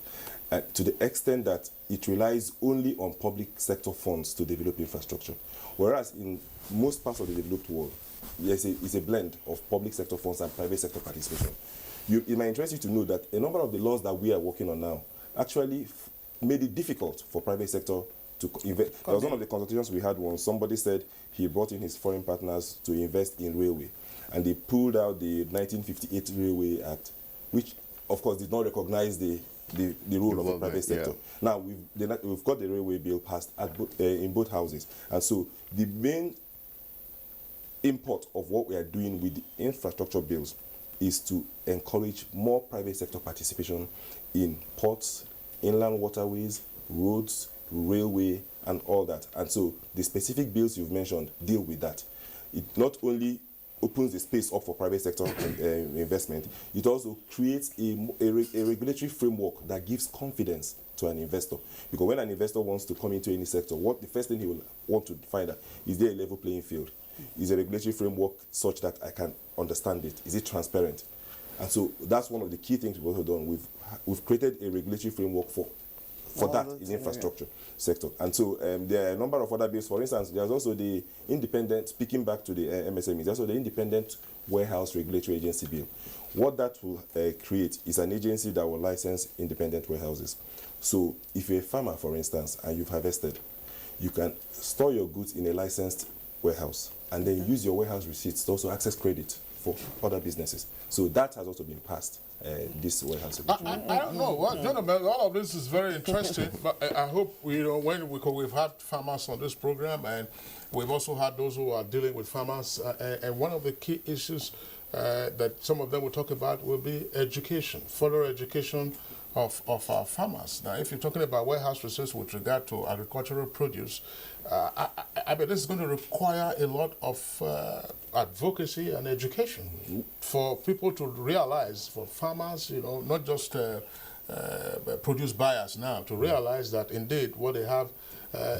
to the extent that it relies only on public sector funds to develop infrastructure. Whereas in most parts of the developed world, it's a blend of public sector funds and private sector participation. It might interest you to know that a number of the laws that we are working on now actually made it difficult for private sector to invest. There was one of the consultations we had when somebody said he brought in his foreign partners to invest in railway, and they pulled out the 1958 Railway Act, which of course did not recognize the role of the private sector. Now we've got the railway bill passed in both houses, and so the main import of what we are doing with the infrastructure bills is to encourage more private sector participation in ports, inland waterways, roads, railway, and all that. And so the specific bills you've mentioned deal with that. It not only opens the space up for private sector investment, it also creates a regulatory framework that gives confidence to an investor. Because when an investor wants to come into any sector, the first thing he will want to find out is there a level playing field? Is a regulatory framework such that I can understand it? Is it transparent? And so that's one of the key things we've also done. We've created a regulatory framework for for that in infrastructure sector. And so there are a number of other bills. For instance, there's also the independent, speaking back to the MSMEs, there's also the Independent Warehouse Regulatory Agency bill. What that will create is an agency that will license independent warehouses. So if you're a farmer, for instance, and you've harvested, you can store your goods in a licensed warehouse and then use your warehouse receipts to also access credit for other businesses. So that has also been passed, this warehouse. I don't know. Well, gentlemen, all of this is very interesting, but I hope, because we've had farmers on this program, and we've also had those who are dealing with farmers, and one of the key issues that some of them will talk about will be education, further education of our farmers. Now, if you're talking about warehouse receipts with regard to agricultural produce, I mean, this is going to require a lot of advocacy and education for people to realize, for farmers, not just produce buyers now, to realize that indeed what they have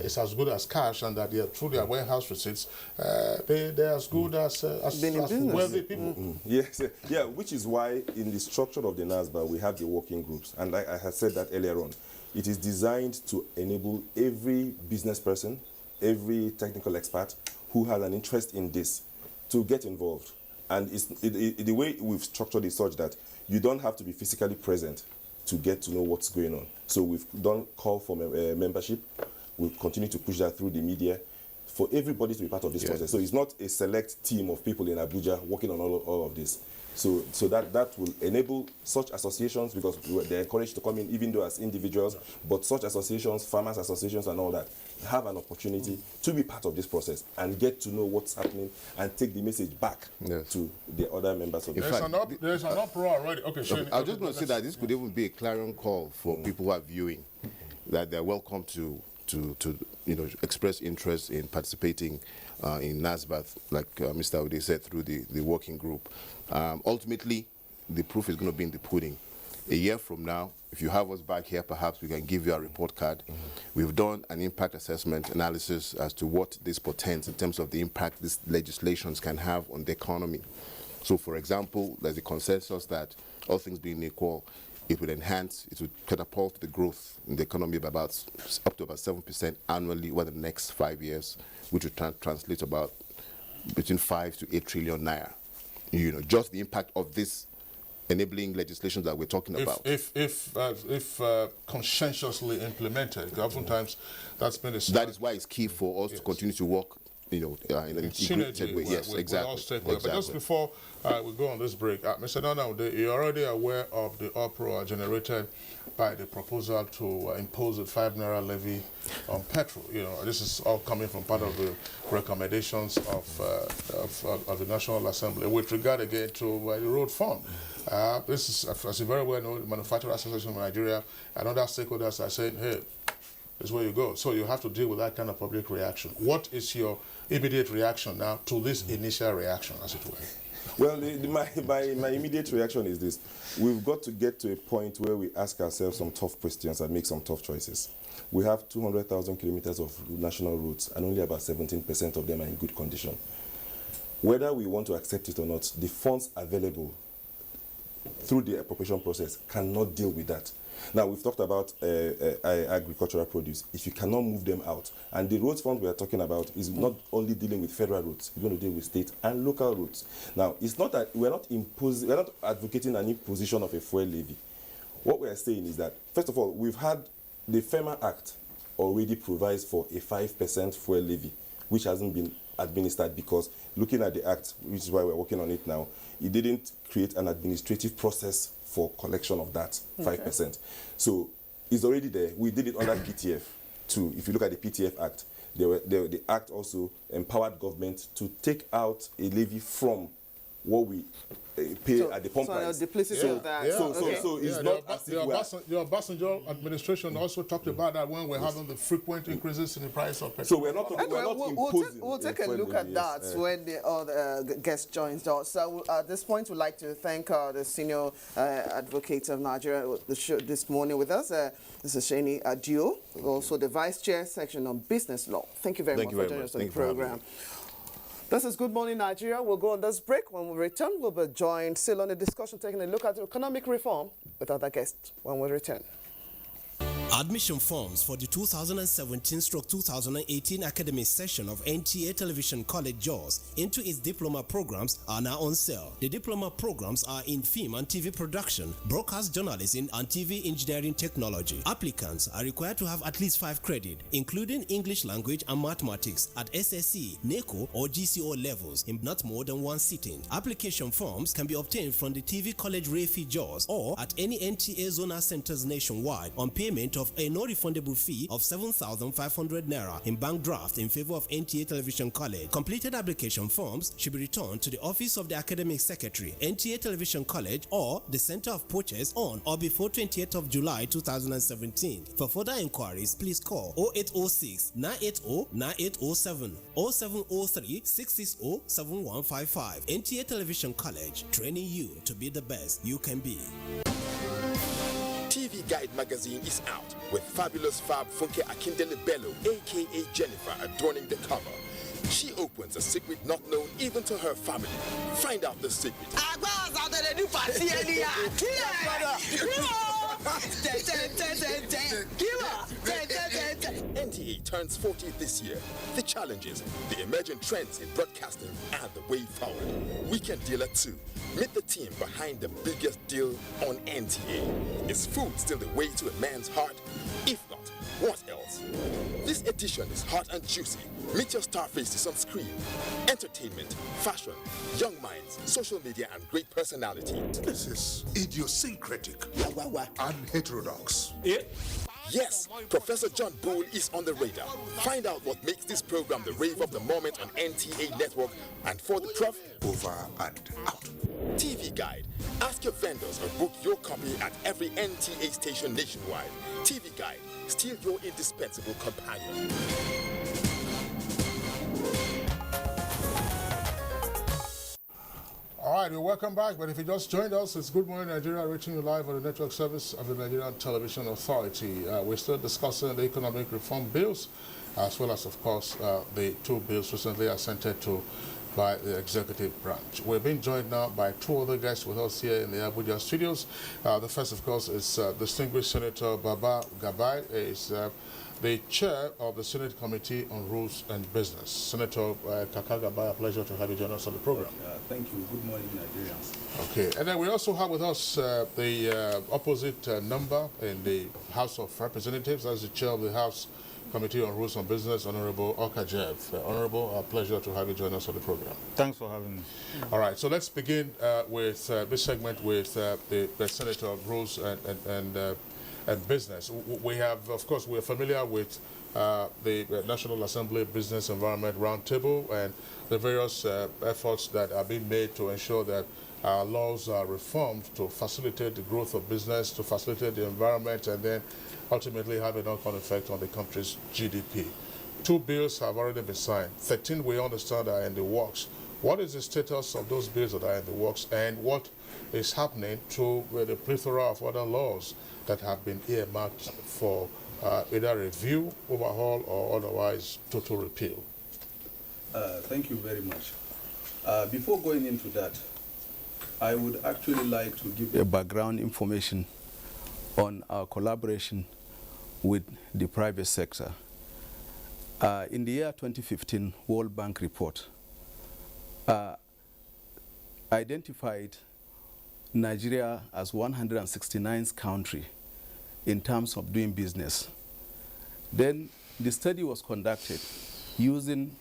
is as good as cash, and that through their warehouse receipts, they're as good as wealthy people. Yes, yeah, which is why in the structure of the NASBA we have the working groups, and like I had said that earlier on, it is designed to enable every business person, every technical expert who has an interest in this to get involved. And the way we've structured it such that you don't have to be physically present to get to know what's going on. So we've done call for membership. We'll continue to push that through the media for everybody to be part of this process. So it's not a select team of people in Abuja working on all of this. So that will enable such associations, because they're encouraged to come in even though as individuals, but such associations, farmers associations and all that, have an opportunity to be part of this process and get to know what's happening and take the message back to the other members of the family. There's an uproar already. Okay, Shane. I was just going to say that this could even be a clarion call for people who are viewing, that they're welcome to express interest in participating in NASBA, like Mr. Ude said, through the working group. Ultimately, the proof is going to be in the pudding. A year from now, if you have us back here, perhaps we can give you a report card. We've done an impact assessment analysis as to what this portends in terms of the impact these legislations can have on the economy. So, for example, there's a consensus that, all things being equal, it will enhance, it will catapult the growth in the economy by up to about 7% annually over the next 5 years, which will translate about between 5 to 8 trillion naira. Just the impact of this enabling legislation that we're talking about. If conscientiously implemented, oftentimes that's been a start. That is why it's key for us to continue to work in a integrated way. Yes, exactly. But just before we go on this break, Mr. Nana, you're already aware of the uproar generated by the proposal to impose a 5 naira levy on petrol. This is all coming from part of the recommendations of the National Assembly with regard again to the road fund. This is, as you very well know, the Manufacturers Association of Nigeria and other stakeholders are saying, hey, this is where you go. So you have to deal with that kind of public reaction. What is your immediate reaction now to this initial reaction, as it were? Well, my immediate reaction is this. We've got to get to a point where we ask ourselves some tough questions and make some tough choices. We have 200,000 kilometers of national roads, and only about 17% of them are in good condition. Whether we want to accept it or not, the funds available through the appropriation process cannot deal with that. Now, we've talked about agricultural produce. If you cannot move them out, and the roads fund we are talking about is not only dealing with federal roads, we're going to deal with state and local roads. Now, it's not that we're not advocating an imposition of a fuel levy. What we are saying is that, first of all, we've had the FEMA Act already provides for a 5% fuel levy, which hasn't been administered because looking at the Act, which is why we're working on it now, it didn't create an administrative process for collection of that 5%. So it's already there. We did it under PTF too. If you look at the PTF Act, the Act also empowered government to take out a levy from what we pay at the pump price. So it's not as if the Obasanjo administration also talked about that when we're having the frequent increases in the price of petrol. So we're not imposing. We'll take a look at that when the other guest joins us. So at this point, we'd like to thank the senior advocate of Nigeria this morning with us, Mr. Sheni Adio, also the vice chair section on business law. Thank you very much for joining us on the program. This is Good Morning Nigeria. We'll go on this break. When we return, we'll be joined still on the discussion, taking a look at economic reform with other guests when we return. Admission forms for the 2017-2018 academic session of NTA Television College JAWS into its diploma programs are now on sale. The diploma programs are in film and TV production, broadcast journalism, and TV engineering technology. Applicants are required to have at least 5 credits, including English language and mathematics at SSC, NECO, or GCO levels in not more than 1 sitting. Application forms can be obtained from the TV College Refi JAWS or at any NTA zonal centers nationwide on payment of a non-refundable fee of 7,500 naira in bank draft in favor of NTA Television College. Completed application forms should be returned to the office of the academic secretary, NTA Television College, or the Center of Purchase on or before 28th of July 2017. For further inquiries, please call 0806 980 9807 or 0703 660 7155. NTA Television College, training you to be the best you can be. TV Guide magazine is out with fabulous Fab Funke Akindele Bello, aka Jennifer, adorning the cover. She opens a secret not known even to her family. Find out the secret. NTA turns 40 this year. The challenges, the emerging trends in broadcasting, and the way forward. Weekend Dealer 2. Meet the team behind the biggest deal on NTA. Is food still the way to a man's heart? If not, what else? This edition is hot and juicy. Meet your star faces on screen. Entertainment, fashion, young minds, social media, and great personality. This is idiosyncratic and heterodox. Yes, Professor John Bull is on the radar. Find out what makes this program the rave of the moment on NTA Network, and for the prof, over and out. TV Guide. Ask your vendors or book your copy at every NTA station nationwide. TV Guide, still your indispensable companion. All right, well, welcome back. But if you just joined us, it's Good Morning Nigeria, reaching you live on the network service of the Nigerian Television Authority. We're still discussing the economic reform bills, as well as, of course, the 2 bills recently assented to by the executive branch. We're being joined now by 2 other guests with us here in the Abuja studios. The first, of course, is distinguished Senator Baba Gabai, is the chair of the Senate Committee on Rules and Business. Senator Kaka Gabai, a pleasure to have you join us on the program. Thank you. Good morning, Nigerians. Okay, and then we also have with us the opposite number in the House of Representatives, as the chair of the House Committee on Rules and Business, Honorable Okajev. Honorable, a pleasure to have you join us on the program. Thanks for having me. All right, so let's begin with this segment with the Senator of Rules and Business. We have, of course, we're familiar with the National Assembly Business Environment Roundtable and the various efforts that are being made to ensure that our laws are reformed to facilitate the growth of business, to facilitate the environment, and then ultimately have a knock-on effect on the country's GDP. 2 bills have already been signed. 13 we understand are in the works. What is the status of those bills that are in the works, and what is happening to the plethora of other laws that have been earmarked for either review, overhaul, or otherwise total repeal? Thank you very much. Before going into that, I would actually like to give a background information on our collaboration with the private sector. In the year 2015, World Bank report identified Nigeria as 169th country in terms of doing business. Then the study was conducted using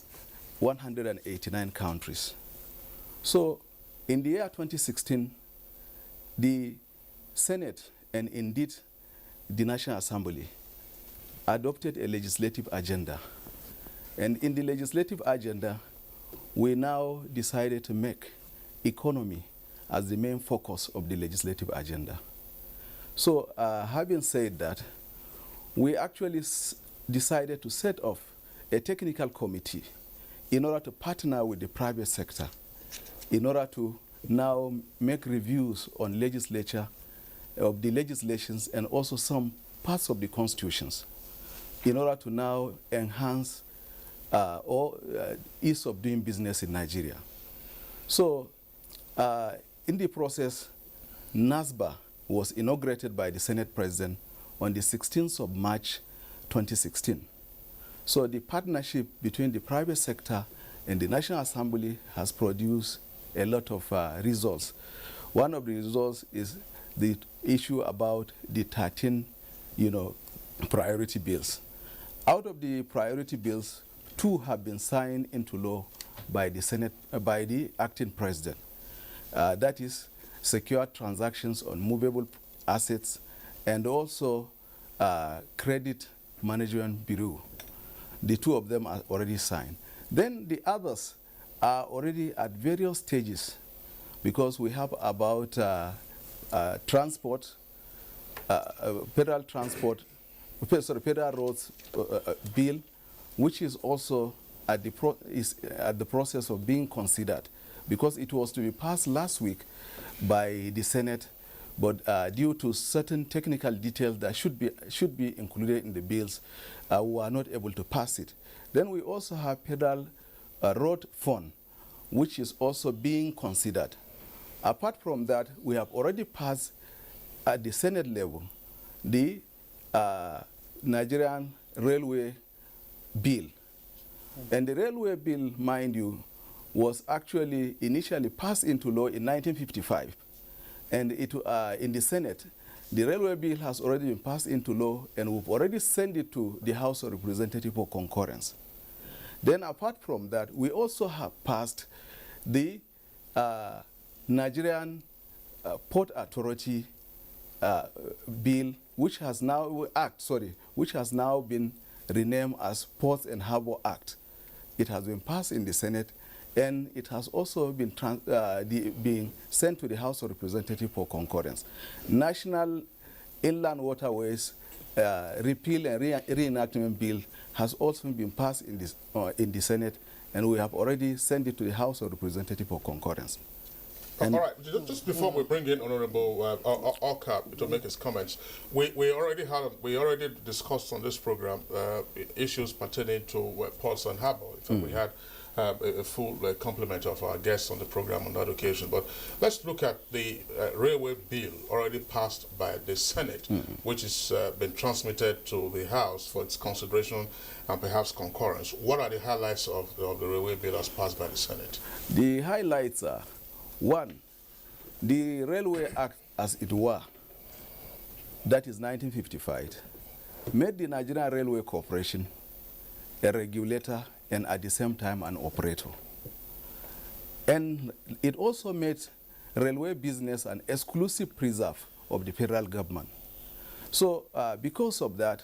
189 countries. So in the year 2016, the Senate and indeed the National Assembly adopted a legislative agenda. And in the legislative agenda, we now decided to make economy as the main focus of the legislative agenda. So having said that, we actually decided to set off a technical committee in order to partner with the private sector, in order to now make reviews on legislature of the legislations and also some parts of the constitutions, in order to now enhance ease of doing business in Nigeria. So in the process, NASBA was inaugurated by the Senate President on the 16th of March 2016. So the partnership between the private sector and the National Assembly has produced a lot of results. One of the results is the issue about the 13, priority bills. Out of the priority bills, 2 have been signed into law by the Senate, by the acting president. That is secure transactions on movable assets and also credit management bureau. The 2 of them are already signed. Then the others are already at various stages because we have about transport, federal transport, federal roads bill, which is also at the process of being considered because it was to be passed last week by the Senate, but due to certain technical details that should be included in the bills, we were not able to pass it. Then we also have federal road fund, which is also being considered. Apart from that, we have already passed at the Senate level the Nigerian railway bill. And the railway bill, mind you, was actually initially passed into law in 1955. And it, in the Senate, the railway bill has already been passed into law, and we've already sent it to the House of Representatives for concurrence. Then apart from that, we also have passed the Nigerian Port Authority bill, which has now been renamed as Ports and Harbour Act. It has been passed in the Senate, and it has also been being sent to the House of Representatives for concurrence. National Inland Waterways Repeal and Reenactment Bill has also been passed in the Senate, and we have already sent it to the House of Representatives for concurrence. All right, just before we bring in Honorable Orkap to make his comments, we already discussed on this program issues pertaining to ports and harbour. In fact, we had a full complement of our guests on the program on that occasion. But let's look at the railway bill already passed by the Senate, which has been transmitted to the House for its consideration and perhaps concurrence. What are the highlights of the railway bill as passed by the Senate? The highlights are: 1, the Railway Act, as it were, that is 1955, made the Nigerian Railway Corporation a regulator and at the same time an operator. And it also made railway business an exclusive preserve of the federal government. So because of that,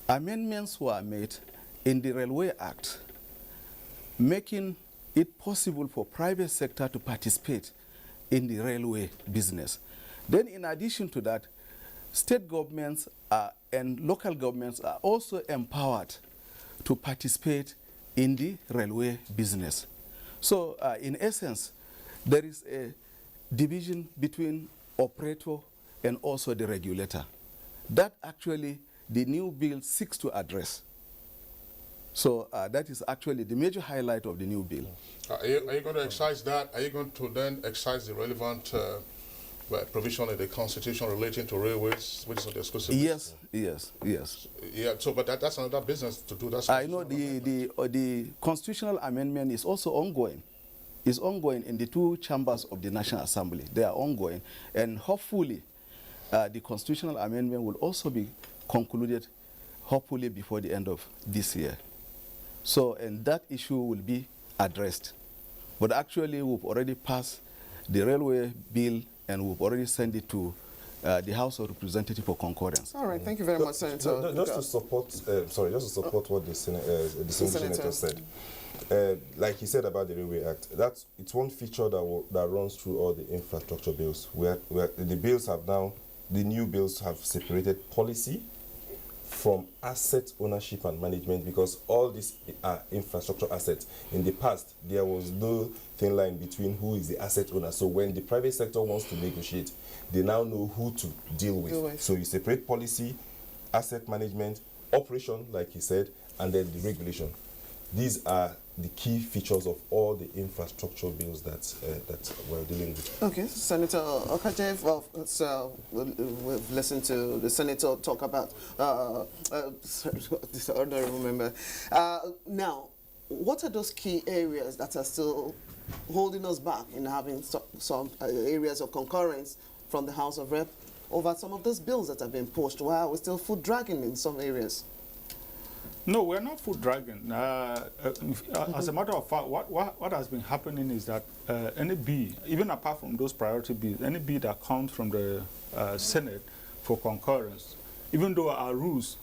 amendments were made in the Railway Act, making it possible for private sector to participate in the railway business. Then in addition to that, state governments and local governments are also empowered to participate in the railway business. So in essence, there is a division between operator and also the regulator. That actually the new bill seeks to address. So that is actually the major highlight of the new bill. Are you going to excise that? Are you going to then excise the relevant provision in the Constitution relating to railways, which is on the exclusive list? Yes. Yeah, so but that's another business to do. That's I know the constitutional amendment is also ongoing. It's ongoing in the 2 chambers of the National Assembly. They are ongoing, and hopefully the constitutional amendment will also be concluded, hopefully before the end of this year. So, and that issue will be addressed. But actually, we've already passed the railway bill, and we've already sent it to the House of Representatives for concurrence. All right, thank you very much, Senator. Just to support what the Senator said. Like he said about the Railway Act, it's one feature that runs through all the infrastructure bills. Where the bills have now, the new bills have separated policy from asset ownership and management, because all these are infrastructure assets. In the past, there was no thin line between who is the asset owner. So when the private sector wants to negotiate, they now know who to deal with. So you separate policy, asset management, operation, like he said, and then the regulation. These are the key features of all the infrastructure bills that we're dealing with. Okay, Senator Okajev, well, so we've listened to the Senator talk about this honorable member. Now, what are those key areas that are still holding us back in having some areas of concurrence from the House of Rep over some of those bills that have been pushed? Why are we still foot dragging in some areas? No, we're not foot dragging. As a matter of fact, what has been happening is that any bill, even apart from those priority bills, any bill that comes from the Senate for concurrence, even though our rules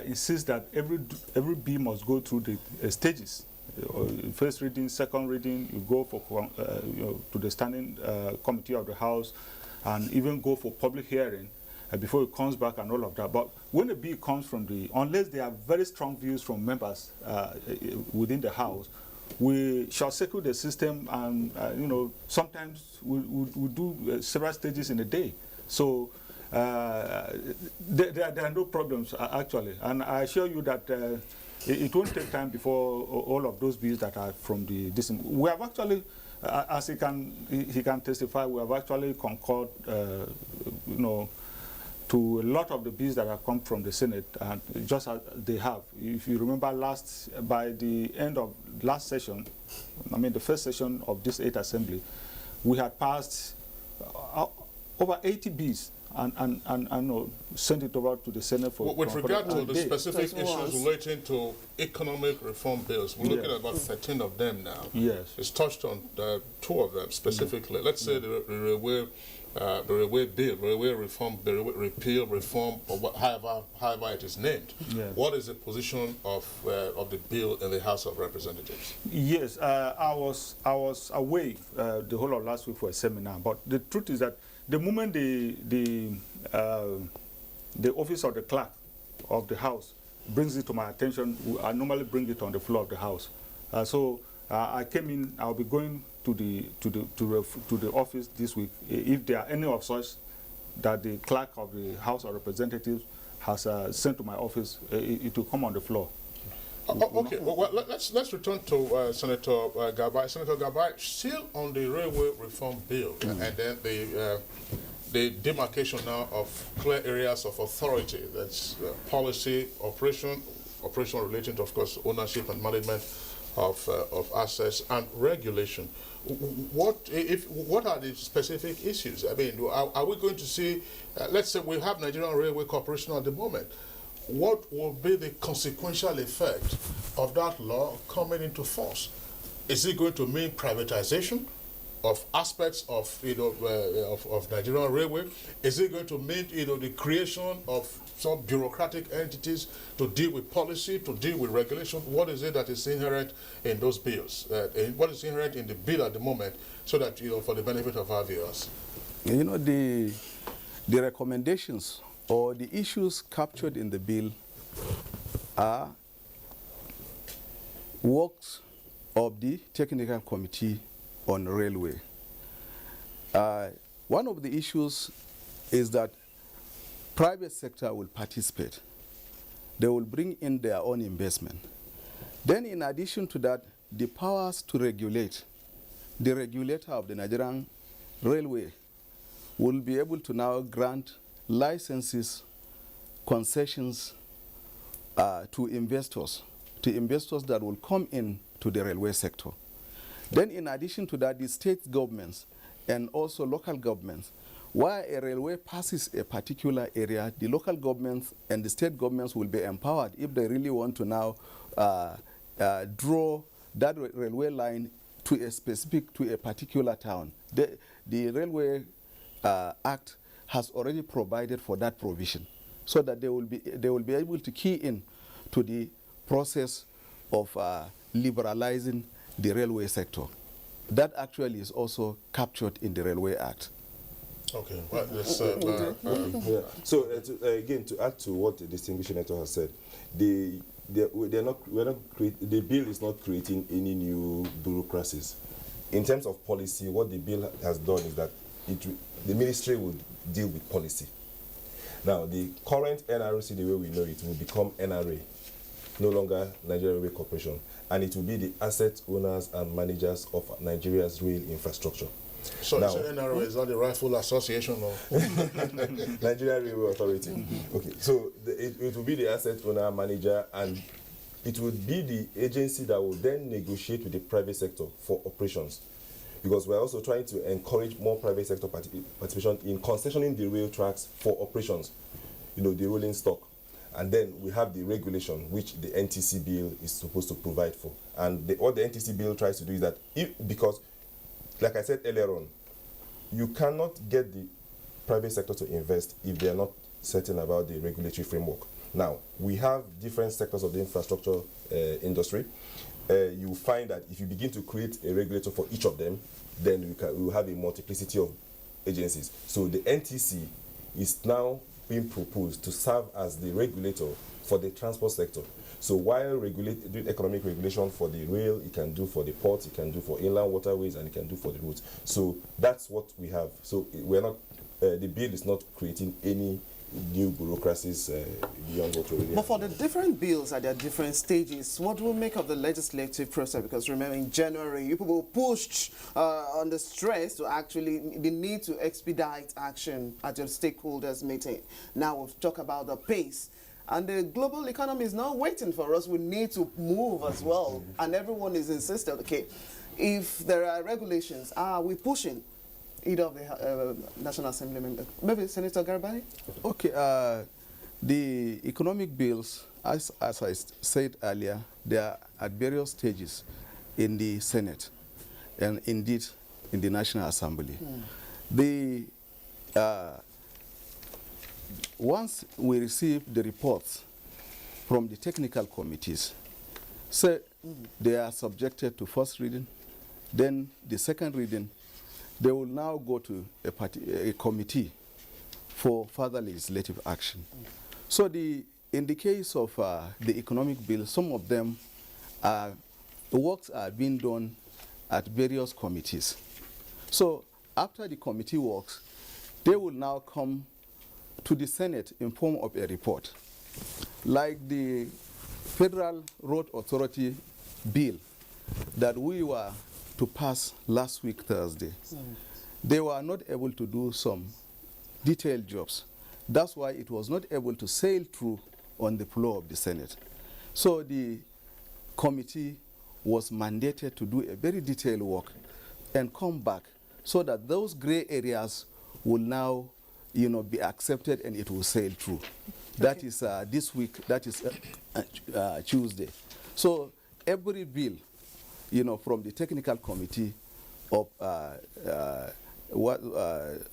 insist that every bill must go through the stages. First reading, second reading, you go for to the standing committee of the House, and even go for public hearing before it comes back and all of that. But when a bill comes from unless there are very strong views from members within the House, we shall circle the system, and sometimes we do several stages in a day. So there are no problems actually, and I assure you that it won't take time before all of those bills that are from we have actually, as he can testify, we have actually concurred, to a lot of the bills that have come from the Senate, and just as they have. If you remember, by the end of last session, I mean the first session of this 8th Assembly, we had passed over 80 bills and sent it over to the Senate for... With regard to the specific issues relating to economic reform bills, we're looking at about 13 of them now. Yes. It's touched on 2 of them specifically. Let's say the railway bill, railway reform, the railway repeal reform, or however it is named. Yes. What is the position of the bill in the House of Representatives? Yes, I was away the whole of last week for a seminar, but the truth is that the moment the office of the clerk of the House brings it to my attention, I normally bring it on the floor of the House. So I came in. I'll be going to the office this week. If there are any of such that the clerk of the House of Representatives has sent to my office, it will come on the floor. Okay, well, let's return to Senator Gabai. Senator Gabai, still on the railway reform bill, and then the demarcation now of clear areas of authority. That's policy, operation relating to, of course, ownership and management of assets, and regulation. What are the specific issues? I mean, are we going to see? Let's say we have Nigerian Railway Corporation at the moment. What will be the consequential effect of that law coming into force? Is it going to mean privatization of aspects of of Nigerian Railway? Is it going to mean the creation of some bureaucratic entities to deal with policy, to deal with regulation? What is it that is inherent in those bills? What is inherent in the bill at the moment, so that for the benefit of our viewers? The recommendations or the issues captured in the bill are works of the Technical Committee on Railway. One of the issues is that private sector will participate. They will bring in their own investment. Then in addition to that, the powers to regulate, the regulator of the Nigerian Railway will be able to now grant licenses, concessions to investors that will come in to the railway sector. Then in addition to that, the state governments and also local governments, while a railway passes a particular area, the local governments and the state governments will be empowered if they really want to now draw that railway line to a particular town. The Railway Act has already provided for that provision, so that they will be able to key in to the process of liberalizing the railway sector. That actually is also captured in the Railway Act. Okay, well, let's, So again, to add to what the distinguished senator has said, the bill is not creating any new bureaucracies. In terms of policy, what the bill has done is that the ministry will deal with policy. Now, the current NRC, the way we know it, will become NRA. no longer Nigeria Railway Corporation, and it will be the asset owners and managers of Nigeria's rail infrastructure. So, now, NRA is not the rightful association of Nigeria Railway Authority. Okay, so it will be the asset owner, manager, and it would be the agency that will then negotiate with the private sector for operations. Because we're also trying to encourage more private sector participation in concessioning the rail tracks for operations, you know, the rolling stock. And then we have the regulation, which the NTC bill is supposed to provide for. And what the NTC bill tries to do is that, because, like I said earlier on, you cannot get the private sector to invest if they are not certain about the regulatory framework. Now, we have different sectors of the infrastructure industry. You find that if you begin to create a regulator for each of them, then we will have a multiplicity of agencies. So the NTC is now being proposed to serve as the regulator for the transport sector. So while doing economic regulation for the rail, it can do for the ports, it can do for inland waterways, and it can do for the roads. So that's what we have. So we're not, the bill is not creating any new bureaucracies beyond what we already have. But for the different bills at their different stages, what will make of the legislative process? Because remember, in January, you people pushed on the stress to actually the need to expedite action at your stakeholders meeting. Now we've talked about the pace. And the global economy is not waiting for us. We need to move as well. And everyone is insistent, okay, if there are regulations, are we pushing? Either of the National Assembly members. Maybe Senator Garibani? Okay, the economic bills, as I said earlier, they are at various stages in the Senate and indeed in the National Assembly. Once we receive the reports from the technical committees, so they are subjected to first reading, then the second reading. They will now go to a committee for further legislative action. So in the case of the economic bill, some of them, the works are being done at various committees. So after the committee works, they will now come to the Senate in form of a report. Like the Federal Road Authority bill that we were to pass last week Thursday. They were not able to do some detailed jobs. That's why it was not able to sail through on the floor of the Senate. So the committee was mandated to do a very detailed work and come back so that those gray areas will now, be accepted and it will sail through. Okay. That is this week, that is Tuesday. So every bill, from the technical committee of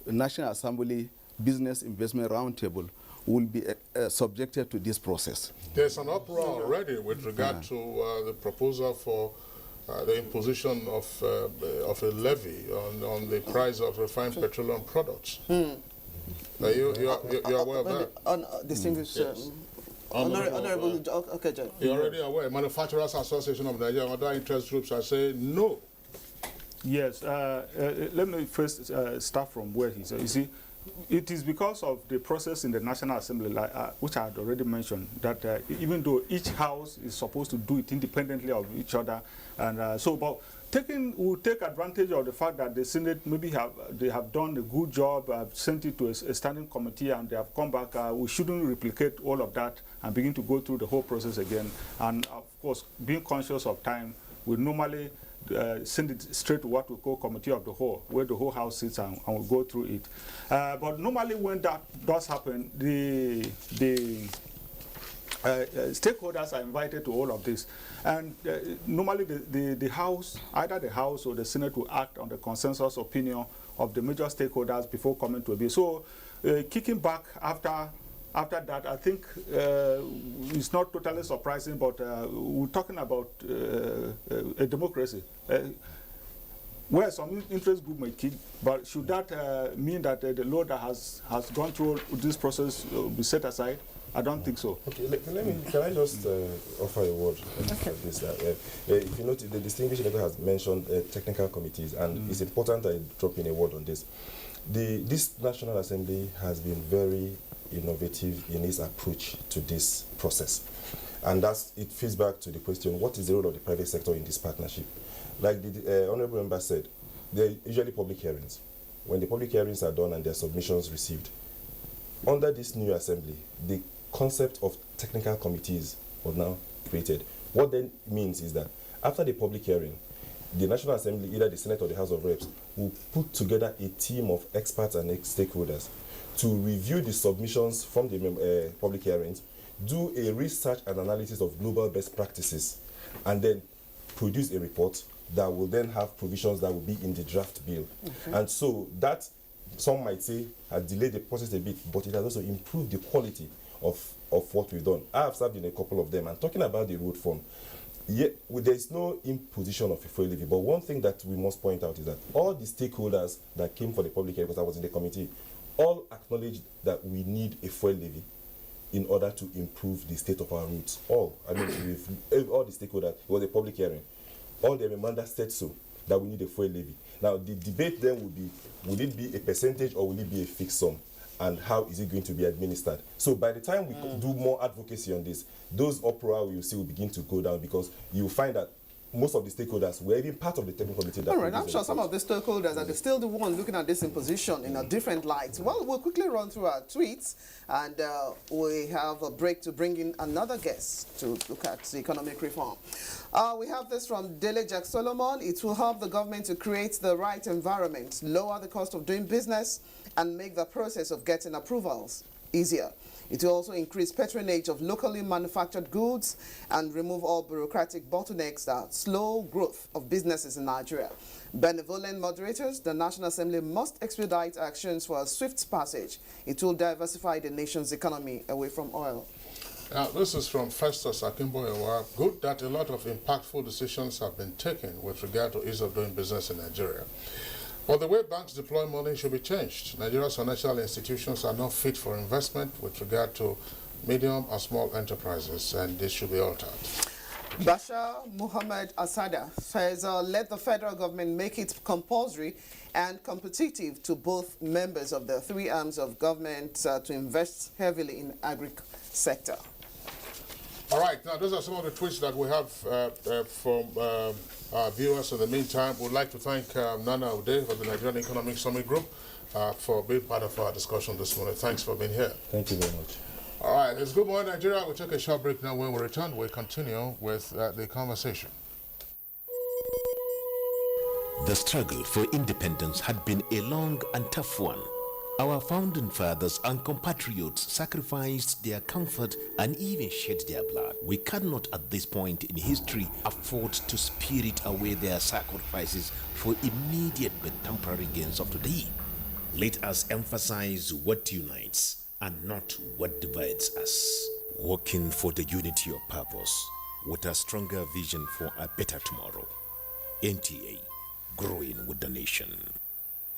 National Assembly Business Investment Roundtable will be subjected to this process. There's an uproar already with regard to the proposal for the imposition of a levy on the price of refined petroleum products. Are you aware of that? Distinguished Honorable, okay, John. You're already aware. Manufacturers Association of Nigeria and other interest groups are saying no. Yes. Let me first start from where he said. You see, it is because of the process in the National Assembly, which I had already mentioned, that even though each house is supposed to do it independently of each other, and but we'll take advantage of the fact that the Senate maybe they have done a good job, sent it to a standing committee, and they have come back. We shouldn't replicate all of that and begin to go through the whole process again. And of course, being conscious of time, we normally send it straight to what we call Committee of the Whole, where the whole House sits and we'll go through it. But normally when that does happen, the stakeholders are invited to all of this. And normally the House, either the House or the Senate will act on the consensus opinion of the major stakeholders before coming to a bill. So kicking back after that, I think it's not totally surprising, but we're talking about a democracy. Where some interest group may kick, but should that mean that the law that has gone through this process be set aside? I don't think so. Okay, can I just offer a word for this? If you notice, the distinguished senator has mentioned technical committees, and it's important I drop in a word on this. This National Assembly has been very innovative in its approach to this process. And it feeds back to the question, what is the role of the private sector in this partnership? Like the Honorable Member said, there are usually public hearings. When the public hearings are done and their submissions received, under this new assembly, the concept of technical committees was now created. What then means is that after the public hearing, the National Assembly, either the Senate or the House of Reps, will put together a team of experts and stakeholders to review the submissions from the public hearings, do a research and analysis of global best practices, and then produce a report that will then have provisions that will be in the draft bill. Okay. And so that, some might say, has delayed the process a bit, but it has also improved the quality of what we've done. I have served in a couple of them, and talking about the road fund, there's no imposition of a fuel levy, but one thing that we must point out is that all the stakeholders that came for the public hearing, because I was in the committee, all acknowledged that we need a fuel levy in order to improve the state of our roads. All the stakeholders, it was a public hearing, all the members said so, that we need a fuel levy. Now, the debate then would be, will it be a percentage or will it be a fixed sum? And how is it going to be administered? So by the time we do more advocacy on this, those uproar you see will begin to go down, because you find that most of the stakeholders were even part of the technical committee. All right, I'm sure some of the stakeholders are still the one looking at this imposition in a different light. Well, we'll quickly run through our tweets, and we have a break to bring in another guest to look at the economic reform. We have this from Dele Jack Solomon. It will help the government to create the right environment, lower the cost of doing business, and make the process of getting approvals easier. It will also increase patronage of locally manufactured goods and remove all bureaucratic bottlenecks that slow growth of businesses in Nigeria. Benevolent moderators, the National Assembly must expedite actions for a swift passage. It will diversify the nation's economy away from oil. This is from Festus Akimboyewa. Good that a lot of impactful decisions have been taken with regard to ease of doing business in Nigeria. But the way banks deploy money should be changed. Nigeria's financial institutions are not fit for investment with regard to medium and small enterprises, and this should be altered. Bashar Muhammad Asada says, let the federal government make it compulsory and competitive to both members of the three arms of government to invest heavily in agri sector. All right, now those are some of the tweets that we have from our viewers. In the meantime, we'd like to thank Nana Ude of the Nigerian Economic Summit Group for being part of our discussion this morning. Thanks for being here. Thank you very much. All right, it's Good Morning Nigeria. We'll take a short break now. When we return, we'll continue with the conversation. The struggle for independence had been a long and tough one. Our founding fathers and compatriots sacrificed their comfort and even shed their blood. We cannot at this point in history afford to spirit away their sacrifices for immediate but temporary gains of today. Let us emphasize what unites and not what divides us. Working for the unity of purpose with a stronger vision for a better tomorrow. NTA, growing with the nation.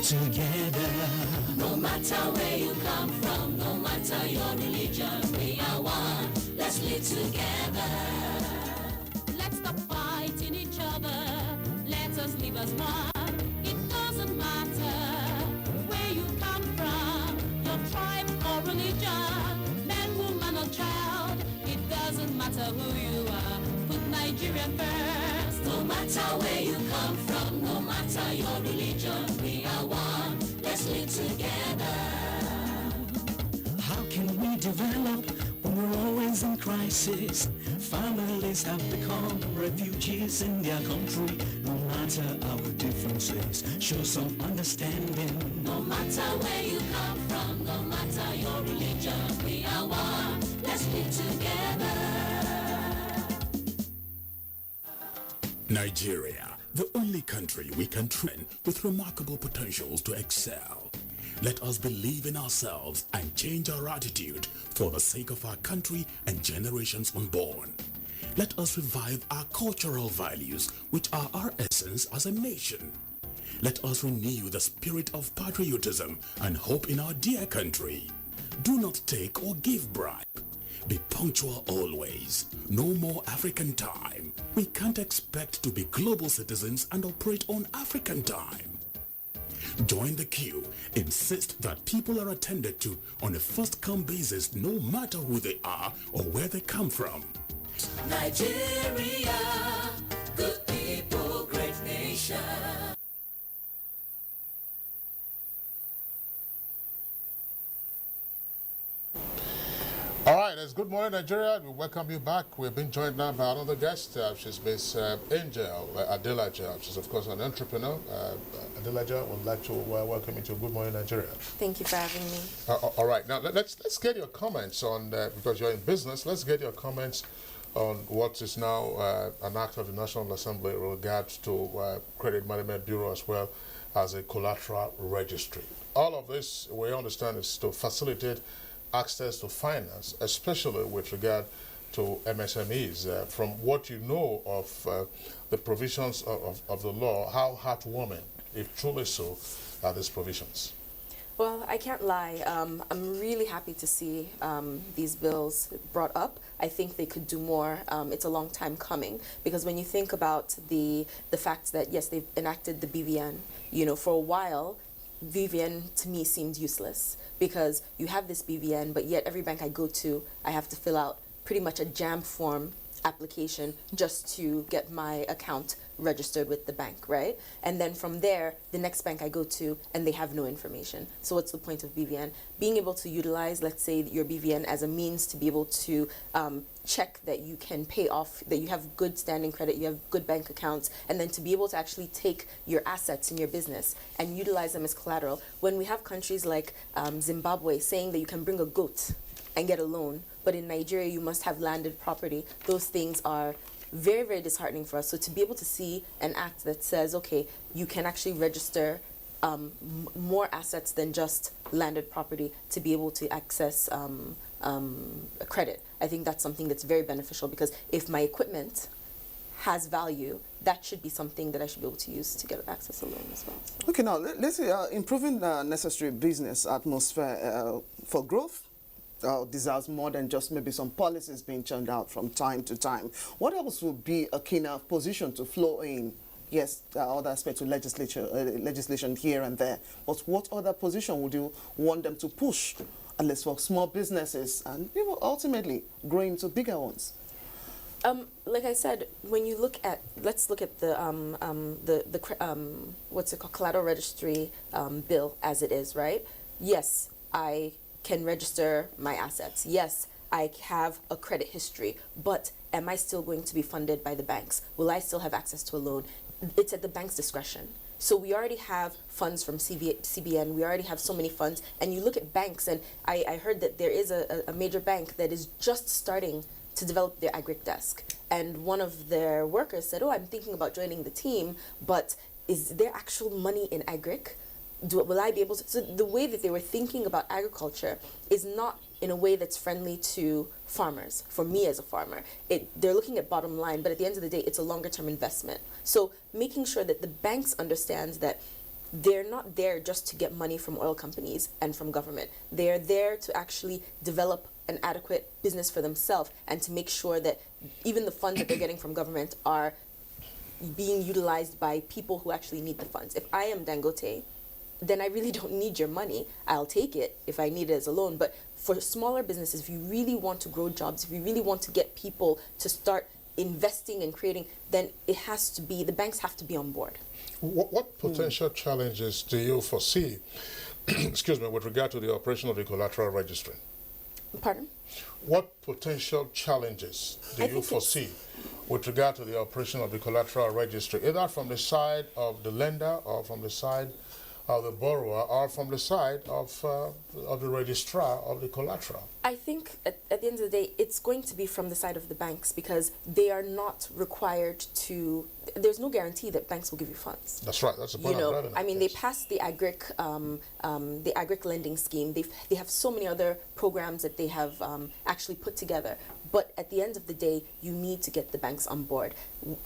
Together, no matter where you come from, no matter your religion, we are one. Let's live together. Let's stop fighting each other. Let us live as one. It doesn't matter where you come from, your tribe or religion, man, woman or child. It doesn't matter who you are. Put Nigeria first. No matter where you come from, no matter your religion, we are one. Let's live together. How can we develop when we're always in crisis? Families have become refugees in their country. No matter our differences, show some understanding. No matter where you come from, no matter your religion, we are one. Let's live together. Nigeria, the only country we can train with remarkable potentials to excel. Let us believe in ourselves and change our attitude for the sake of our country and generations unborn. Let us revive our cultural values, which are our essence as a nation. Let us renew the spirit of patriotism and hope in our dear country. Do not take or give bribe. Be punctual always. No more African time. We can't expect to be global citizens and operate on African time. Join the queue. Insist that people are attended to on a first-come basis no matter who they are or where they come from. Nigeria, good people, great nation. All right, it's Good Morning Nigeria. We welcome you back. We've been joined now by another guest. She's Miss Angel Adelaja. She's, of course, an entrepreneur. Adelaja, would like to welcome you to Good Morning Nigeria. Thank you for having me. All right, now let's get your comments on, because you're in business, let's get your comments on what is now an act of the National Assembly with regards to Credit Management Bureau as well as a collateral registry. All of this, we understand, is to facilitate access to finance, especially with regard to MSMEs. From what you know of the provisions of the law, how heartwarming, if truly so, are these provisions? Well, I can't lie. I'm really happy to see these bills brought up. I think they could do more. It's a long time coming, because when you think about the fact that, yes, they've enacted the BVN, you know, for a while, BVN to me seemed useless, because you have this BVN, but yet every bank I go to, I have to fill out pretty much a JAM form application just to get my account registered with the bank, right? And then from there, the next bank I go to, and they have no information. So what's the point of BVN? Being able to utilize, let's say, your BVN as a means to be able to check that you can pay off, that you have good standing credit, you have good bank accounts, and then to be able to actually take your assets in your business and utilize them as collateral. When we have countries like Zimbabwe saying that you can bring a goat and get a loan, but in Nigeria you must have landed property, those things are very, very disheartening for us. So to be able to see an act that says, okay, you can actually register more assets than just landed property to be able to access credit, I think that's something that's very beneficial, because if my equipment has value, that should be something that I should be able to use to get access to loan as well. So. Okay, now let's say improving the necessary business atmosphere for growth deserves more than just maybe some policies being churned out from time to time. What else would be a keener position to flow in? Yes, other aspects of legislation here and there, but what other position would you want them to push, at least for small businesses, and ultimately grow into bigger ones? Like I said, when you look at, let's look at the what's it called, collateral registry bill as it is, right? Yes, I can register my assets. Yes, I have a credit history, but am I still going to be funded by the banks? Will I still have access to a loan? It's at the bank's discretion. So we already have funds from CBN, we already have so many funds, and you look at banks, and I heard that there is a major bank that is just starting to develop their agric desk. And one of their workers said, oh, I'm thinking about joining the team, but is there actual money in agric? Will I be able to? So the way that they were thinking about agriculture is not in a way that's friendly to farmers. For me as a farmer, they're looking at bottom line, but at the end of the day, it's a longer term investment. So making sure that the banks understand that they're not there just to get money from oil companies and from government. They're there to actually develop an adequate business for themselves, and to make sure that even the funds that they're getting from government are being utilized by people who actually need the funds. If I am Dangote, then I really don't need your money. I'll take it if I need it as a loan. But for smaller businesses, if you really want to grow jobs, if you really want to get people to start investing and creating, then it has to be, the banks have to be on board. What potential challenges do you foresee, excuse me, with regard to the operation of the collateral registry? Pardon? What potential challenges do you foresee with regard to the operation of the collateral registry, either from the side of the lender or from the side of the borrower or from the side of the registrar of the collateral? I think at the end of the day, it's going to be from the side of the banks, because they are not required to, there's no guarantee that banks will give you funds. That's right, that's the point I'm driving at. I mean, they passed the agric lending scheme. They have so many other programs that they have actually put together. But at the end of the day, you need to get the banks on board.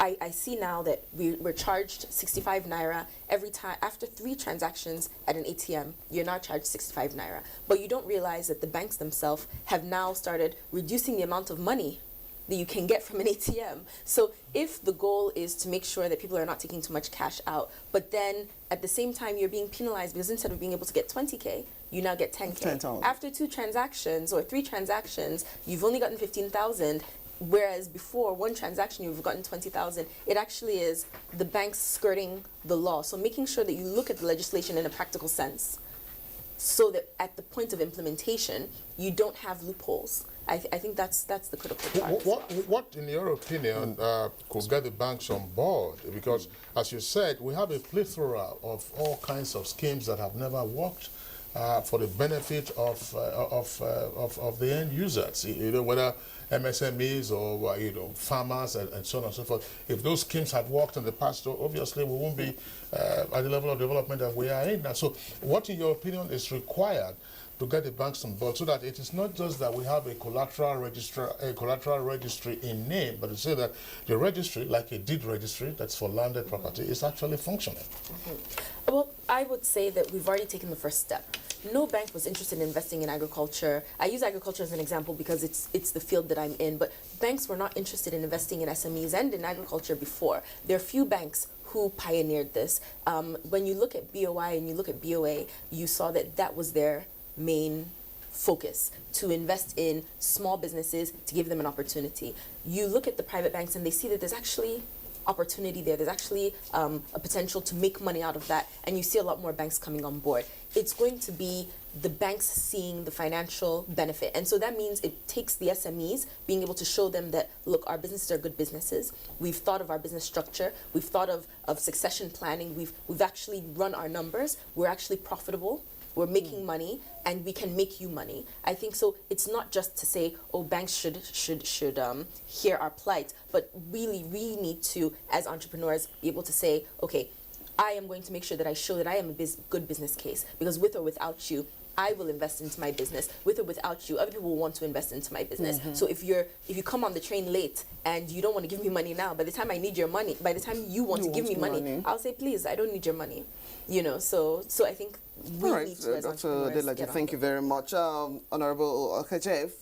I see now that we're charged 65 naira every time. After 3 transactions at an ATM, you're now charged 65 naira. But you don't realize that the banks themselves have now started reducing the amount of money that you can get from an ATM. So if the goal is to make sure that people are not taking too much cash out, but then at the same time you're being penalized because instead of being able to get 20K, you now get 10K. After 2 transactions or 3 transactions, you've only gotten 15,000. Whereas before, one transaction, you've gotten 20,000. It actually is the banks skirting the law. So making sure that you look at the legislation in a practical sense, so that at the point of implementation, you don't have loopholes. I think that's the critical part. What in your opinion, could get the banks on board? Because, as you said, we have a plethora of all kinds of schemes that have never worked for the benefit of the end users. Whether MSMEs or farmers and so on and so forth. If those schemes had worked in the past, obviously we won't be at the level of development that we are in now. So, what, in your opinion, is required to get the banks on board, so that it is not just that we have a collateral registry in name, but to say that the registry, like a deed registry that's for landed property, is actually functioning? Well, I would say that we've already taken the first step. No bank was interested in investing in agriculture. I use agriculture as an example because it's the field that I'm in, but banks were not interested in investing in SMEs and in agriculture before. There are few banks who pioneered this. When you look at BOI and you look at BOA, you saw that that was their main focus, to invest in small businesses, to give them an opportunity. You look at the private banks and they see that there's actually opportunity there. There's actually a potential to make money out of that, and you see a lot more banks coming on board. It's going to be the banks seeing the financial benefit, and so that means it takes the SMEs being able to show them that, look, our businesses are good businesses. We've thought of our business structure. We've thought of succession planning. We've actually run our numbers. We're actually profitable. We're making money, and we can make you money. I think so. It's not just to say, oh, banks should hear our plight, but really, we need to, as entrepreneurs, be able to say, okay, I am going to make sure that I show that I am a good business case, because with or without you, I will invest into my business. With or without you, other people will want to invest into my business. So if you come on the train late and you don't want to give me money now, by the time I need your money, by the time you want to give me money, I'll say, please, I don't need your money. So I think we need to, as entrepreneurs, Dr. thank you very much. Honorable Okajev,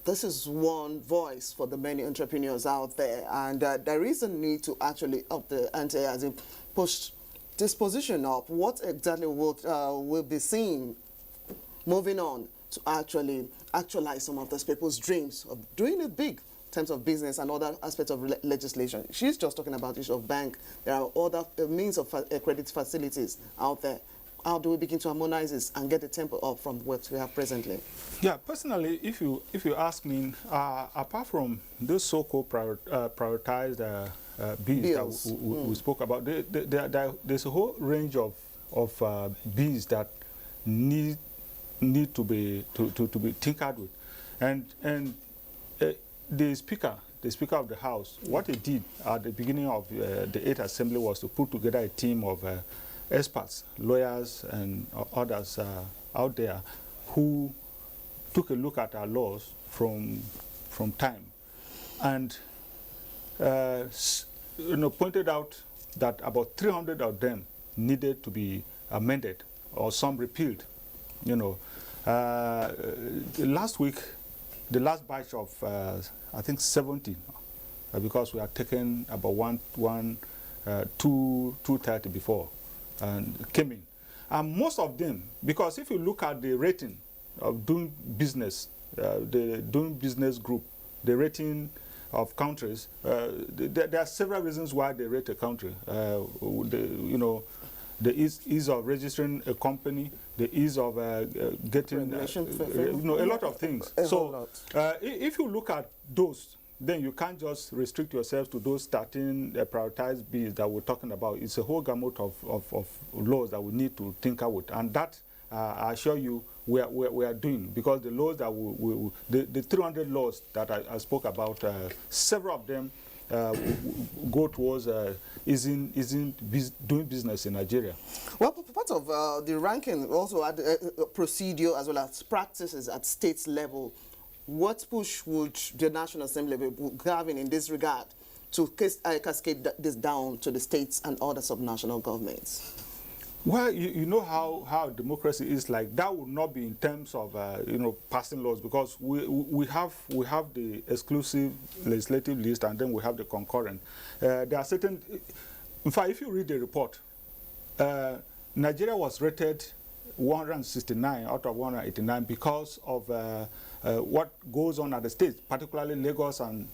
this is one voice for the many entrepreneurs out there, and there is a need to actually up the ante, as in push this position up. What exactly will be seen moving on to actually actualize some of those people's dreams of doing it big in terms of business and other aspects of legislation? She's just talking about the issue of bank. There are other means of credit facilities out there. How do we begin to harmonize this and get the tempo up from what we have presently? Yeah, personally, if you ask me, apart from those so-called prioritized bills that we spoke about, there's a whole range of bills that need to be tinkered with, and the speaker of the House, what he did at the beginning of the 8th Assembly was to put together a team of experts, lawyers, and others out there who took a look at our laws from time, and pointed out that about 300 of them needed to be amended or some repealed. Last week, the last batch of I think 70, because we had taken about 230 before, and came in. And most of them, because if you look at the rating of doing business, the doing business group, the rating of countries, there are several reasons why they rate a country. The ease of registering a company, the ease of getting, a lot of things. So if you look at those, then you can't just restrict yourself to those 13 prioritized bills that we're talking about. It's a whole gamut of laws that we need to tinker with, and that I assure you we are doing, because the laws that the 300 laws that I spoke about, several of them go towards doing business in Nigeria. Well, part of the ranking also had procedure as well as practices at state level. What push would the National Assembly be having in this regard to cascade this down to the states and other subnational governments? Well, you know how democracy is like. That would not be in terms of passing laws, because we have the exclusive legislative list, and then we have the concurrent. There are certain. In fact, if you read the report, Nigeria was rated 169 out of 189 because of what goes on at the states, particularly Lagos and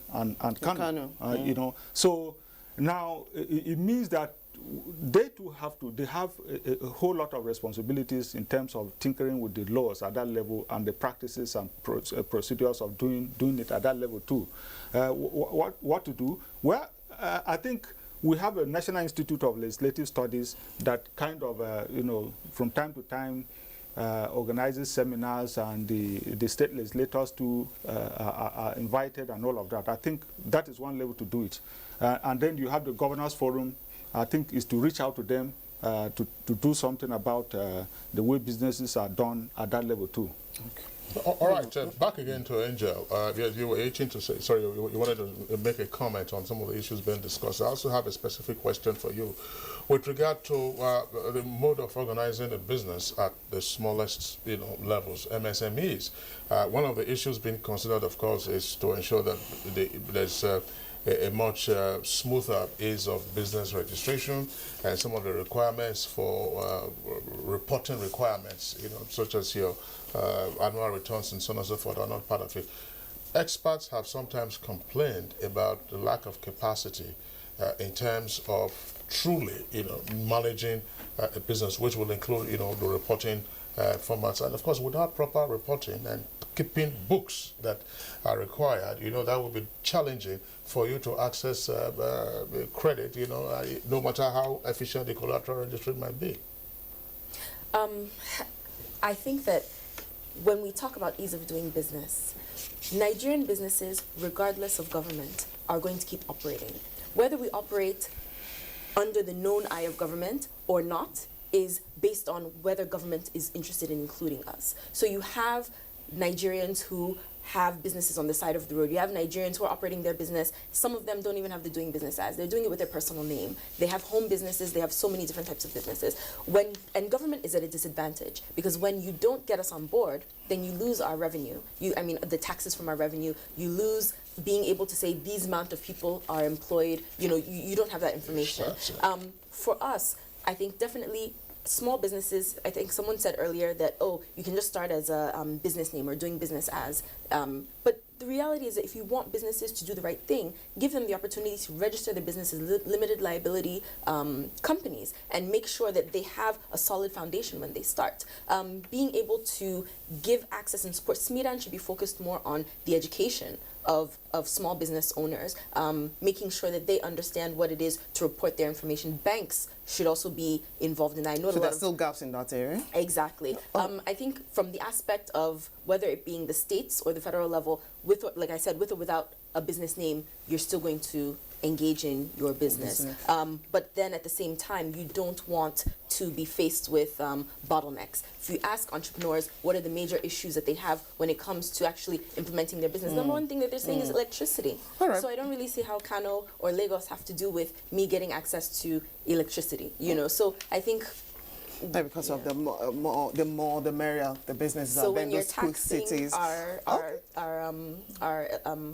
Kano. You know, so now it means that they too have a whole lot of responsibilities in terms of tinkering with the laws at that level and the practices and procedures of doing it at that level too. What to do? Well, I think we have a National Institute of Legislative Studies that kind of, you know, from time to time organizes seminars, and the state legislators too are invited and all of that. I think that is one level to do it. And then you have the Governors Forum, I think, is to reach out to them to do something about the way businesses are done at that level too. Okay. All right, back again to Angel. You were itching to say, sorry, you wanted to make a comment on some of the issues being discussed. I also have a specific question for you with regard to the mode of organizing a business at the smallest, you know, levels, MSMEs. One of the issues being considered, of course, is to ensure that there's a much smoother ease of business registration, and some of the requirements for reporting requirements, you know, such as your annual returns and so on and so forth, are not part of it. Experts have sometimes complained about the lack of capacity in terms of truly, you know, managing a business, which will include, you know, the reporting formats, and of course, without proper reporting and keeping books that are required, you know, that will be challenging for you to access credit, you know, no matter how efficient the collateral registry might be. I think that when we talk about ease of doing business, Nigerian businesses, regardless of government, are going to keep operating. Whether we operate under the known eye of government or not is based on whether government is interested in including us. So you have Nigerians who have businesses on the side of the road. You have Nigerians who are operating their business. Some of them don't even have the doing business as. They're doing it with their personal name. They have home businesses. They have so many different types of businesses. And government is at a disadvantage, because when you don't get us on board, then you lose our revenue. The taxes from our revenue. You lose being able to say these amount of people are employed. You know, you don't have that information. For us, I think definitely small businesses, I think someone said earlier that, oh, you can just start as a business name or doing business as. But the reality is that if you want businesses to do the right thing, give them the opportunity to register their business as limited liability companies and make sure that they have a solid foundation when they start. Being able to give access and support, SMEDAN should be focused more on the education of small business owners, making sure that they understand what it is to report their information. Banks should also be involved in that. I know so there's still gaps in that area? Exactly. I think from the aspect of whether it being the states or the federal level, with, like I said, with or without a business name, you're still going to engage in your business. But then at the same time, you don't want to be faced with bottlenecks. If you ask entrepreneurs what are the major issues that they have when it comes to actually implementing their business, number one thing that they're saying is electricity. So I don't really see how Kano or Lagos have to do with me getting access to electricity, you know. So I think because of the more the merrier the businesses so are, when then you're those quick taxing cities. our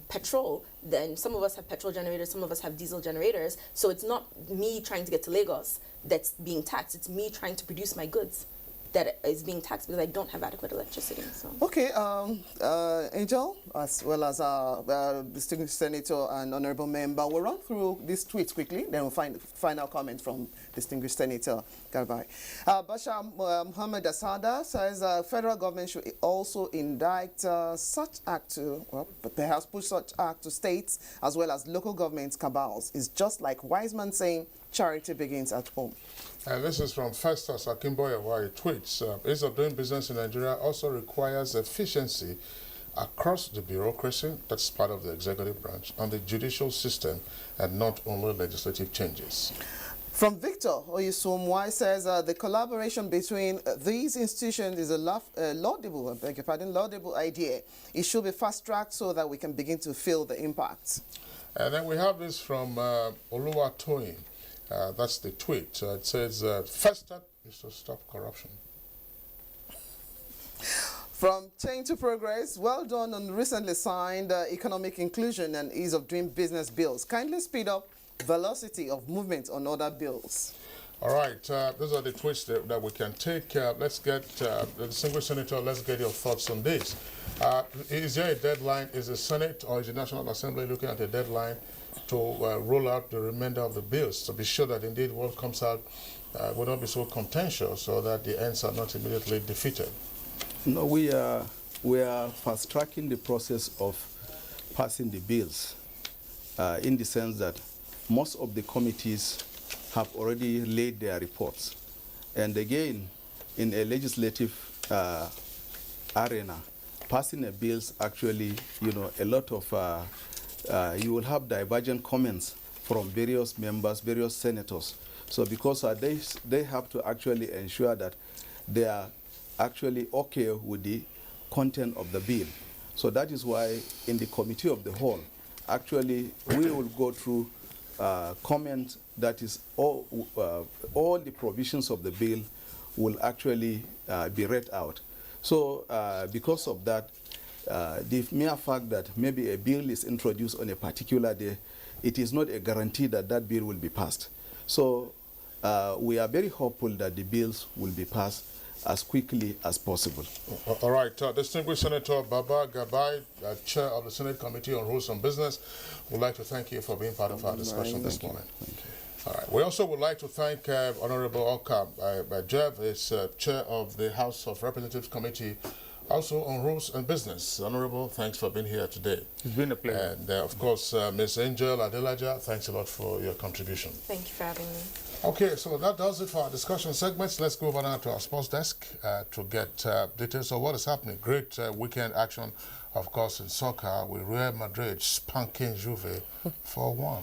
petrol, then some of us have petrol generators, some of us have diesel generators. So it's not me trying to get to Lagos that's being taxed. It's me trying to produce my goods that is being taxed because I don't have adequate electricity. So. Okay, Angel, as well as our distinguished senator and honorable member, we'll run through these tweets quickly, then we'll find final comment from distinguished senator Garbai. Bashar Muhammad Asada says federal government should also indict such act to, but perhaps push such act to states as well as local governments cabals. It's just like Wiseman saying, charity begins at home. And this is from Festus Akimboye, he tweets, ease of doing business in Nigeria also requires efficiency across the bureaucracy, that's part of the executive branch, and the judicial system, and not only legislative changes. From Victor Oyesomwai says the collaboration between these institutions is a laudable, I beg your pardon, laudable idea. It should be fast-tracked so that we can begin to feel the impact. And then we have this from Oluwatoyin. That's the tweet. It says, first step is to stop corruption. From change to progress, well done on recently signed economic inclusion and ease of doing business bills. Kindly speed up velocity of movement on other bills. All right, those are the tweets that we can take. Let's get the distinguished senator. Let's get your thoughts on this. Is there a deadline? Is the Senate or is the National Assembly looking at a deadline to roll out the remainder of the bills to be sure that indeed what comes out will not be so contentious, so that the ends are not immediately defeated? No, we are fast tracking the process of passing the bills, in the sense that most of the committees have already laid their reports. And again, in a legislative arena, passing a bills actually, a lot of, you will have divergent comments from various members, various senators. So because they have to actually ensure that they are actually okay with the content of the bill. So that is why in the committee of the whole, actually we will go through comment that is all the provisions of the bill will actually be read out. So because of that, the mere fact that maybe a bill is introduced on a particular day, it is not a guarantee that that bill will be passed. So we are very hopeful that the bills will be passed as quickly as possible. All right, distinguished Senator Baba Gabai, Chair of the Senate Committee on Rules and Business, would like to thank you for being part of our discussion this morning. Thank you. All right. We also would like to thank Honorable Oka Jeff, is Chair of the House of Representatives Committee, also on Rules and Business. Honorable, thanks for being here today. It's been a pleasure. And of course, Ms. Angel Adelaja, thanks a lot for your contribution. Thank you for having me. Okay, so that does it for our discussion segments. Let's go over now to our sports desk to get details of what is happening. Great weekend action, of course, in soccer with Real Madrid spanking Juve 4-1.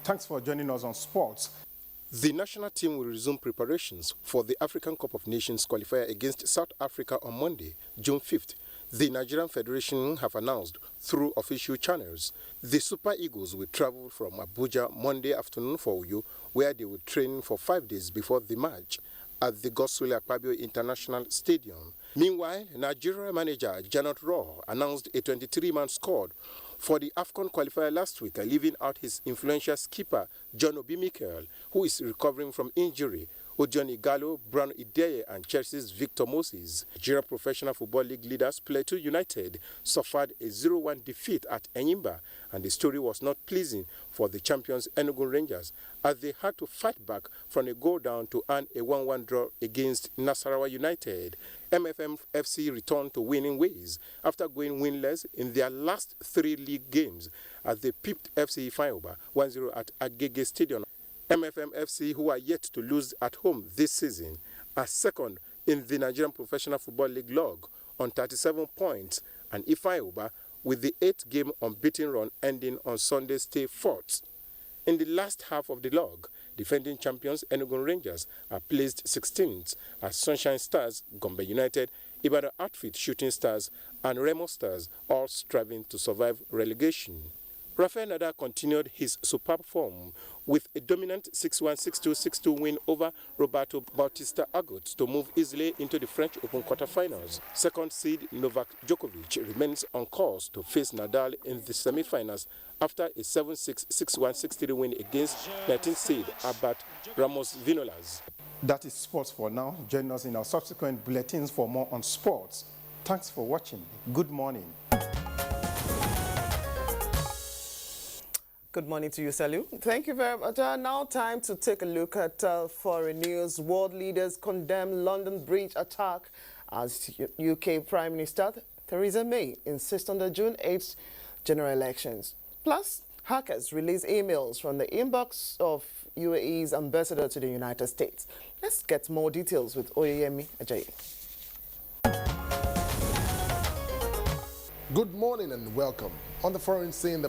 Thanks for joining us on sports. The national team will resume preparations for the African Cup of Nations qualifier against South Africa on Monday, June 5th. The Nigerian Federation have announced through official channels the Super Eagles will travel from Abuja Monday afternoon for Uyo, where they will train for 5 days before the match at the Godswill Akpabio International Stadium. Meanwhile, Nigeria manager Janet Raw announced a 23-man squad for the AFCON qualifier last week, leaving out his influential skipper John Obi Mikel, who is recovering from injury, Odion Igalo, Brown Ideye, and Chelsea's Victor Moses. Nigeria Professional Football League leaders Plateau United suffered a 0-1 defeat at Enyimba, and the story was not pleasing for the champions Enugu Rangers, as they had to fight back from a goal down to earn a 1-1 draw against Nasarawa United. MFM FC returned to winning ways after going winless in their last 3 league games, as they pipped FC Ifeanyi 1-0 at Agege Stadium. MFM FC, who are yet to lose at home this season, are second in the Nigerian Professional Football League log on 37 points, and Ifeanyi, with the 8th-game unbeaten run ending on Sunday, stay fourth. In the last half of the log, defending champions Enugu Rangers are placed 16th as Sunshine Stars, Gombe United, Ibadan Outfit Shooting Stars, and Remo Stars all striving to survive relegation. Rafael Nadal continued his superb form with a dominant 6-1, 6-2, 6-2 win over Roberto Bautista Agut to move easily into the French Open quarterfinals. Second seed Novak Djokovic remains on course to face Nadal in the semifinals after a 7-6, 6-1, 6-3 win against 19th seed Albert Ramos Vinolas. That is sports for now. Join us in our subsequent bulletins for more on sports. Thanks for watching. Good morning. Good morning to you, Salu. Thank you very much. Now time to take a look at foreign news. World leaders condemn London Bridge attack as UK Prime Minister Theresa May insists on the June 8th general elections. Plus, hackers release emails from the inbox of UAE's ambassador to the United States. Let's get more details with Oyeyemi Ajayi. Good morning and welcome. On the foreign scene, the